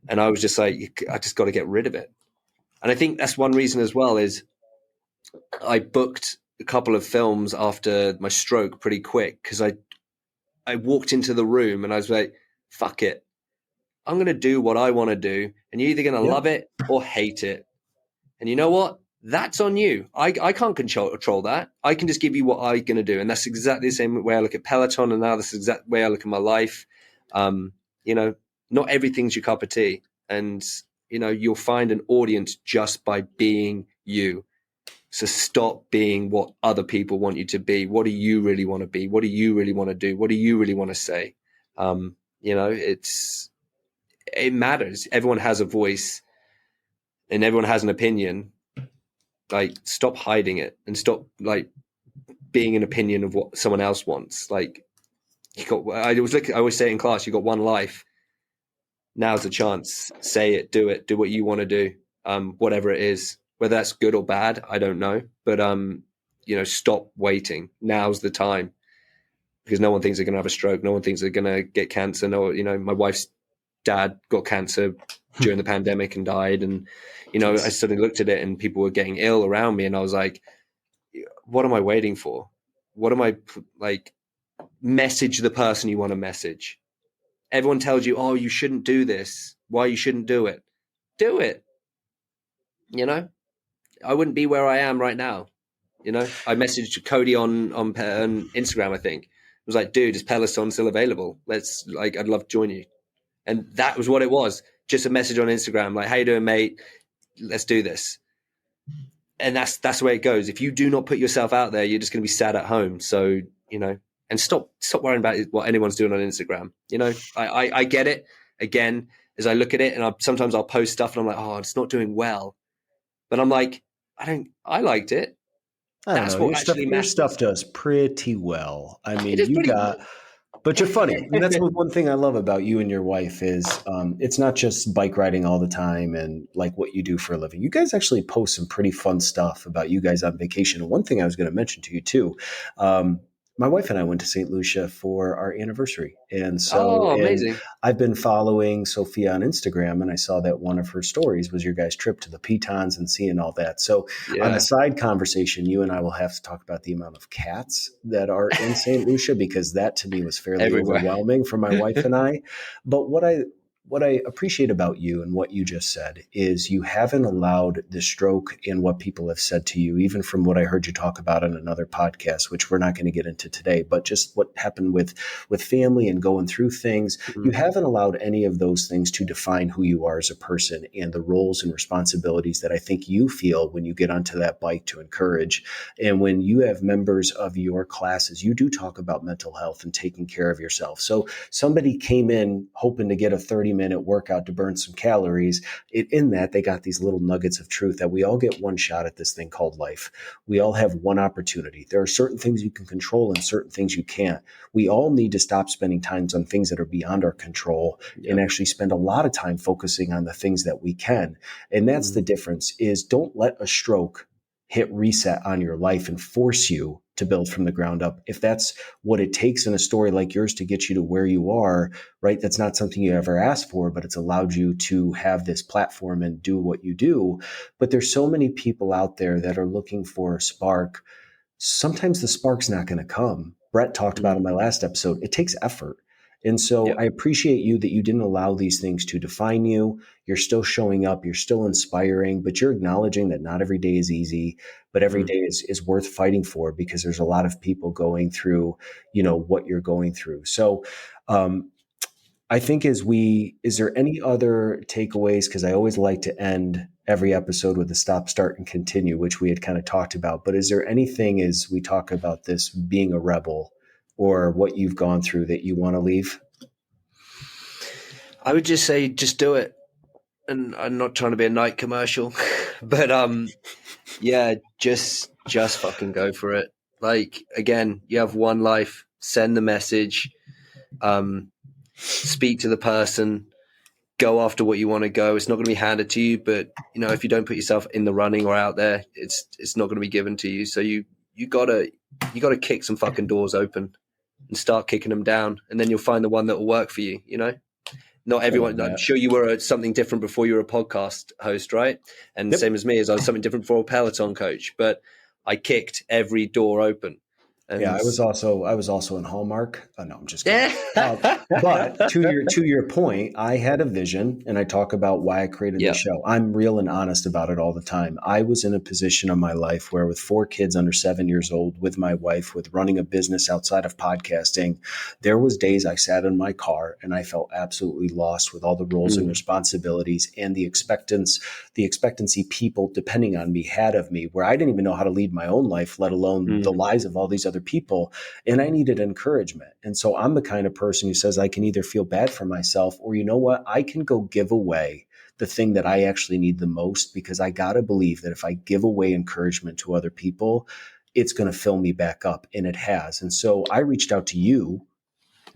And I was just like, I just got to get rid of it. And I think that's one reason as well is I booked a couple of films after my stroke pretty quick, because I walked into the room and I was like, fuck it. I'm going to do what I want to do. And you're either going to love it or hate it. And you know what? That's on you. I can't control that. I can just give you what I'm going to do. And that's exactly the same way I look at Peloton. And now that's the exact way I look at my life. Not everything's your cup of tea. And, you'll find an audience just by being you. So stop being what other people want you to be. What do you really want to be? What do you really want to do? What do you really want to say? It matters. Everyone has a voice and everyone has an opinion. Like, stop hiding it and stop like being an opinion of what someone else wants. Like, I always say in class, you got one life. Now's the chance. Say it, do what you want to do. Whatever it is, whether that's good or bad, I don't know. But, stop waiting. Now's the time, because no one thinks they're going to have a stroke. No one thinks they're going to get cancer. No, my wife's dad got cancer during the pandemic and died. And, I suddenly looked at it and people were getting ill around me. And I was like, what am I waiting for? What am I like? Message the person you want to message. Everyone tells you, oh, you shouldn't do this. Why you shouldn't do it? Do it. I wouldn't be where I am right now. I messaged Cody on Instagram, I think. It was like, dude, is Peloton still available? I'd love to join you. And that was what it was. Just a message on Instagram, like, how you doing, mate? Let's do this. And that's the way it goes. If you do not put yourself out there, you're just going to be sad at home. So, and stop worrying about what anyone's doing on Instagram. I get it. Again, as I look at it, and sometimes I'll post stuff and I'm like, oh, it's not doing well. But I'm like, I liked it. That's what actually matters. Your stuff does pretty well. I mean, but you're funny. And that's one thing I love about you and your wife is it's not just bike riding all the time and like what you do for a living. You guys actually post some pretty fun stuff about you guys on vacation. And one thing I was going to mention to you too, my wife and I went to St. Lucia for our anniversary. And so amazing. I've been following Sophia on Instagram, and I saw that one of her stories was your guys' trip to the Pitons and seeing all that. So on a side conversation, you and I will have to talk about the amount of cats that are in St. Lucia, because that to me was fairly overwhelming for my wife and I. But what I appreciate about you and what you just said is you haven't allowed the stroke and what people have said to you, even from what I heard you talk about on another podcast, which we're not going to get into today, but just what happened with family and going through things. Mm-hmm. You haven't allowed any of those things to define who you are as a person and the roles and responsibilities that I think you feel when you get onto that bike to encourage. And when you have members of your classes, you do talk about mental health and taking care of yourself. So somebody came in hoping to get a 30-minute workout to burn some calories. In that, they got these little nuggets of truth that we all get one shot at this thing called life. We all have one opportunity. There are certain things you can control and certain things you can't. We all need to stop spending time on things that are beyond our control and actually spend a lot of time focusing on the things that we can. And that's the difference is don't let a stroke hit reset on your life and force you to build from the ground up. If that's what it takes in a story like yours to get you to where you are, right? That's not something you ever asked for, but it's allowed you to have this platform and do what you do. But there's so many people out there that are looking for a spark. Sometimes the spark's not going to come. Brett talked about in my last episode, it takes effort. And so Yep. I appreciate you that you didn't allow these things to define you. You're still showing up, you're still inspiring, but you're acknowledging that not every day is easy, but every day is worth fighting for, because there's a lot of people going through, what you're going through. So, I think is there any other takeaways? Because I always like to end every episode with a stop, start, and continue, which we had kind of talked about. But is there anything as we talk about this being a rebel or what you've gone through that you want to leave? I would just say, just do it. And I'm not trying to be a Nike commercial, but yeah, just fucking go for it. Like, again, you have one life. Send the message. Speak to the person. Go after what you want to go. It's not going to be handed to you, but if you don't put yourself in the running or out there, it's not going to be given to you. So you gotta kick some fucking doors open and start kicking them down, and then you'll find the one that will work for you. Not everyone. I'm sure you were something different before you were a podcast host, right? And Yep. same as me, as I was something different before a Peloton coach, but I kicked every door open. And yeah, I was also in Hallmark. Oh, no, I'm just kidding. yeah. But to your point, I had a vision, and I talk about why I created Yeah. the show. I'm real and honest about it all the time. I was in a position of my life where, with 4 kids under 7 years old, with my wife, with running a business outside of podcasting, there was days I sat in my car and I felt absolutely lost with all the roles and responsibilities and the expectancy people depending on me had of me, where I didn't even know how to lead my own life, let alone the lives of all these other people. And I needed encouragement. And so I'm the kind of person who says I can either feel bad for myself, or you know what, I can go give away the thing that I actually need the most, because I got to believe that if I give away encouragement to other people, it's going to fill me back up. And it has. And so I reached out to you.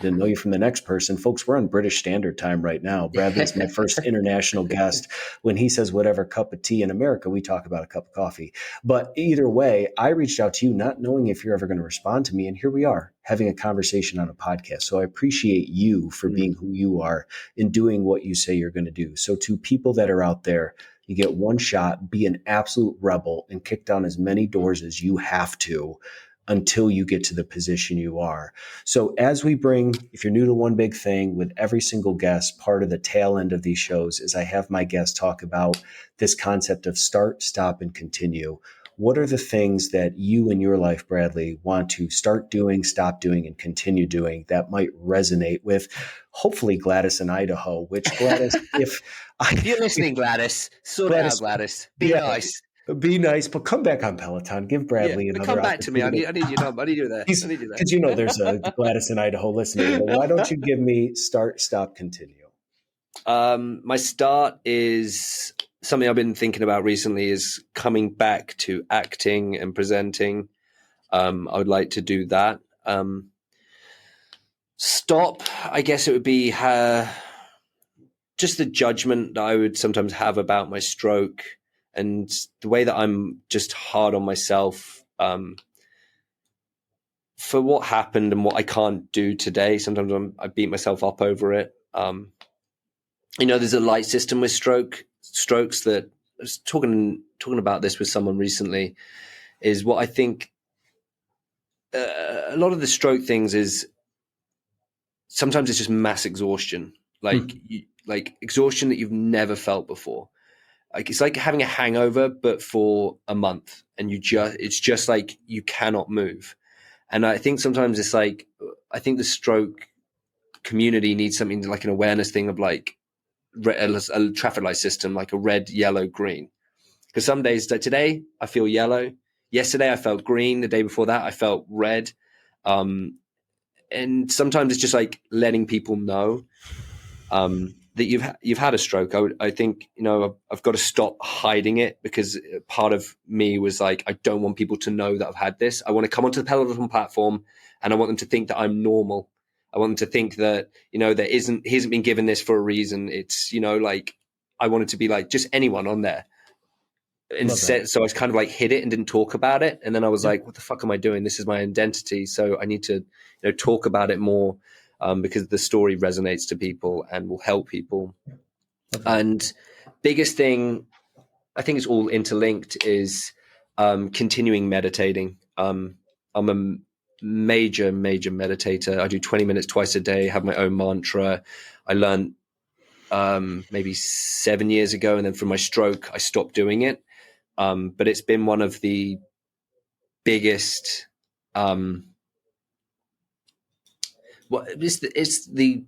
Didn't know you from the next person. Folks, we're on British Standard Time right now. Bradley's my first international guest. When he says whatever cup of tea in America, we talk about a cup of coffee. But either way, I reached out to you not knowing if you're ever going to respond to me. And here we are having a conversation on a podcast. So I appreciate you for being who you are and doing what you say you're going to do. So to people that are out there, you get one shot, be an absolute rebel and kick down as many doors as you have to until you get to the position you are. So as we bring, if you're new to One Big Thing, with every single guest, part of the tail end of these shows is I have my guests talk about this concept of start, stop, and continue. What are the things that you in your life, Bradley, want to start doing, stop doing, and continue doing that might resonate with hopefully Gladys in Idaho, which Gladys, if you're listening, Gladys, sort it out, Gladys. Be nice. Be nice, but come back on Peloton. Give Bradley another come back to me. I need your number. I need you there. Because there's a Gladys in Idaho listening. But why don't you give me start, stop, continue? My start is something I've been thinking about recently, is coming back to acting and presenting. I would like to do that. Stop, I guess it would be just the judgment that I would sometimes have about my stroke, and the way that I'm just hard on myself for what happened and what I can't do today. Sometimes I beat myself up over it. There's a light system with strokes that I was talking about this with someone recently, is what I think a lot of the stroke things is sometimes it's just mass exhaustion, like exhaustion that you've never felt before. Like it's like having a hangover, but for a month, and it's just like you cannot move. And I think sometimes it's like, I think the stroke community needs something like an awareness thing of like a traffic light system, like a red, yellow, green. Because some days, like today, I feel yellow. Yesterday, I felt green. The day before that, I felt red. And sometimes it's just like letting people know that you've had a stroke. I think I've got to stop hiding it, because part of me was like, I don't want people to know that I've had this. I want to come onto the Peloton platform, and I want them to think that I'm normal. I want them to think that he hasn't been given this for a reason. It's like I want it to be like just anyone on there. instead, so I kind of like hid it and didn't talk about it. And then I was like, what the fuck am I doing? This is my identity. So I need to, talk about it more, because the story resonates to people and will help people. And biggest thing, I think it's all interlinked, is continuing meditating. I'm a major meditator. I do 20 minutes twice a day, have my own mantra. I learned maybe 7 years ago, and then from my stroke I stopped doing it. But it's been one of the biggest it's the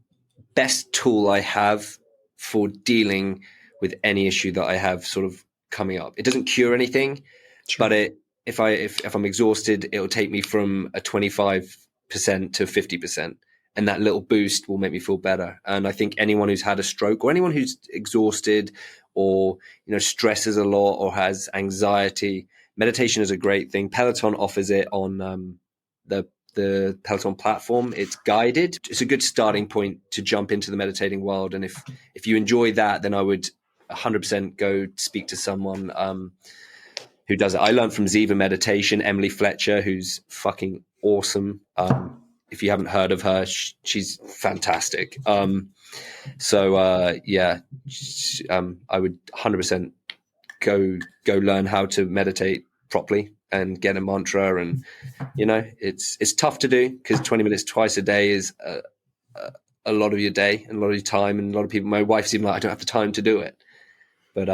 best tool I have for dealing with any issue that I have sort of coming up. It doesn't cure anything, but if I'm exhausted, it'll take me from a 25% to 50%. And that little boost will make me feel better. And I think anyone who's had a stroke, or anyone who's exhausted, or stresses a lot, or has anxiety, meditation is a great thing. Peloton offers it on the Peloton platform. It's guided. It's a good starting point to jump into the meditating world. And if you enjoy that, then I would 100% go speak to someone who does it. I learned from Ziva Meditation, Emily Fletcher, who's fucking awesome. If you haven't heard of her, she's fantastic. I would 100% go learn how to meditate properly and get a mantra. And it's tough to do, because 20 minutes twice a day is a lot of your day and a lot of your time. And a lot of people, my wife's even like, I don't have the time to do it. But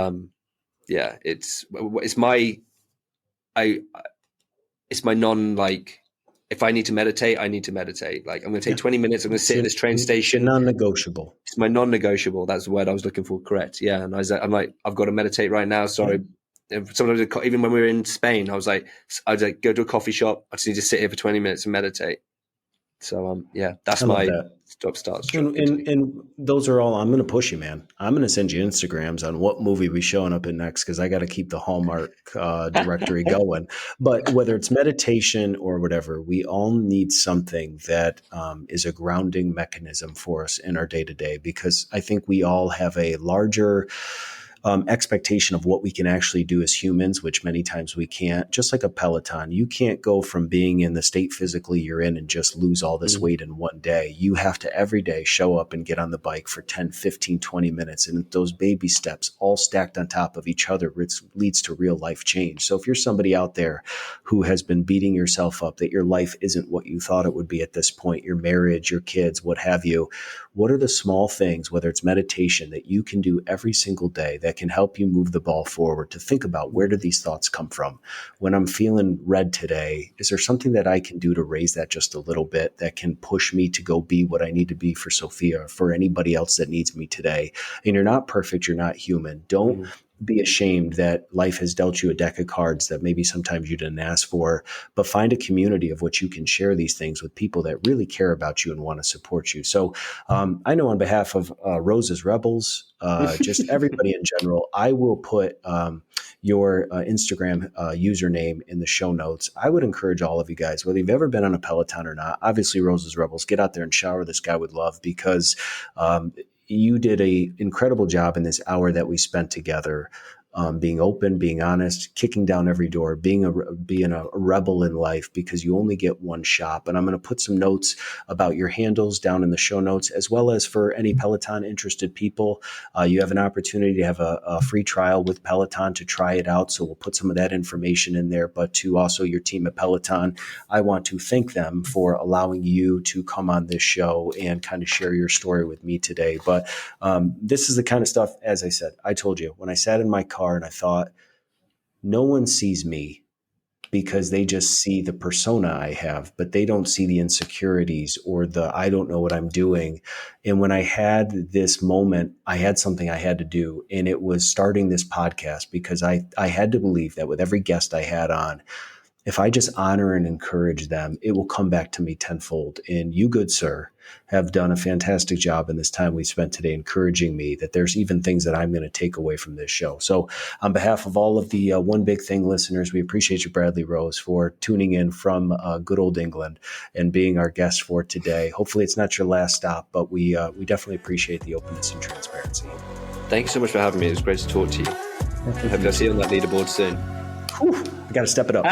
it's my non, like, if I need to meditate, I need to meditate. Like, I'm going to take 20 minutes. I'm going to sit at this train station. Non-negotiable. It's my non-negotiable. That's the word I was looking for. Correct. Yeah. And I'm like, I've got to meditate right now. Sorry. Sometimes, even when we were in Spain, I'd go to a coffee shop. I just need to sit here for 20 minutes and meditate. So, that's my start. And those are all, I'm going to push you, man. I'm going to send you Instagrams on what movie we showing up in next, because I got to keep the Hallmark directory going. But whether it's meditation or whatever, we all need something that is a grounding mechanism for us in our day-to-day, because I think we all have a larger expectation of what we can actually do as humans, which many times we can't. Just like a Peloton, you can't go from being in the state physically you're in and just lose all this weight in one day. You have to every day show up and get on the bike for 10, 15, 20 minutes. And those baby steps all stacked on top of each other leads to real life change. So if you're somebody out there who has been beating yourself up that your life isn't what you thought it would be at this point, your marriage, your kids, what have you, what are the small things, whether it's meditation, that you can do every single day that can help you move the ball forward, to think about, where do these thoughts come from? When I'm feeling red today, is there something that I can do to raise that just a little bit that can push me to go be what I need to be for Sophia, for anybody else that needs me today? And you're not perfect. You're not human. Don't be ashamed that life has dealt you a deck of cards that maybe sometimes you didn't ask for, but find a community of which you can share these things with people that really care about you and want to support you. So I know on behalf of Rose's Rebels, just everybody in general, I will put your Instagram username in the show notes. I would encourage all of you guys, whether you've ever been on a Peloton or not, obviously Rose's Rebels, get out there and shower this guy with love, because you did an incredible job in this hour that we spent together, being open, being honest, kicking down every door, being a rebel in life, because you only get one shot. And I'm going to put some notes about your handles down in the show notes, as well as for any Peloton interested people. You have an opportunity to have a free trial with Peloton to try it out. So we'll put some of that information in there. But to also your team at Peloton, I want to thank them for allowing you to come on this show and kind of share your story with me today. But this is the kind of stuff, as I said, I told you, when I sat in my car and I thought, no one sees me, because they just see the persona I have, but they don't see the insecurities or the, I don't know what I'm doing. And when I had this moment, I had something I had to do, and it was starting this podcast, because I had to believe that with every guest I had on, if I just honor and encourage them, it will come back to me tenfold. And you, good sir, have done a fantastic job in this time we spent today encouraging me that there's even things that I'm going to take away from this show. So on behalf of all of the One Big Thing listeners, we appreciate you, Bradley Rose, for tuning in from good old England and being our guest for today. Hopefully it's not your last stop, but we definitely appreciate the openness and transparency. Thank you so much for having me. It was great to talk to you. Hope I'll see you on that leaderboard soon. Whew, I got to step it up.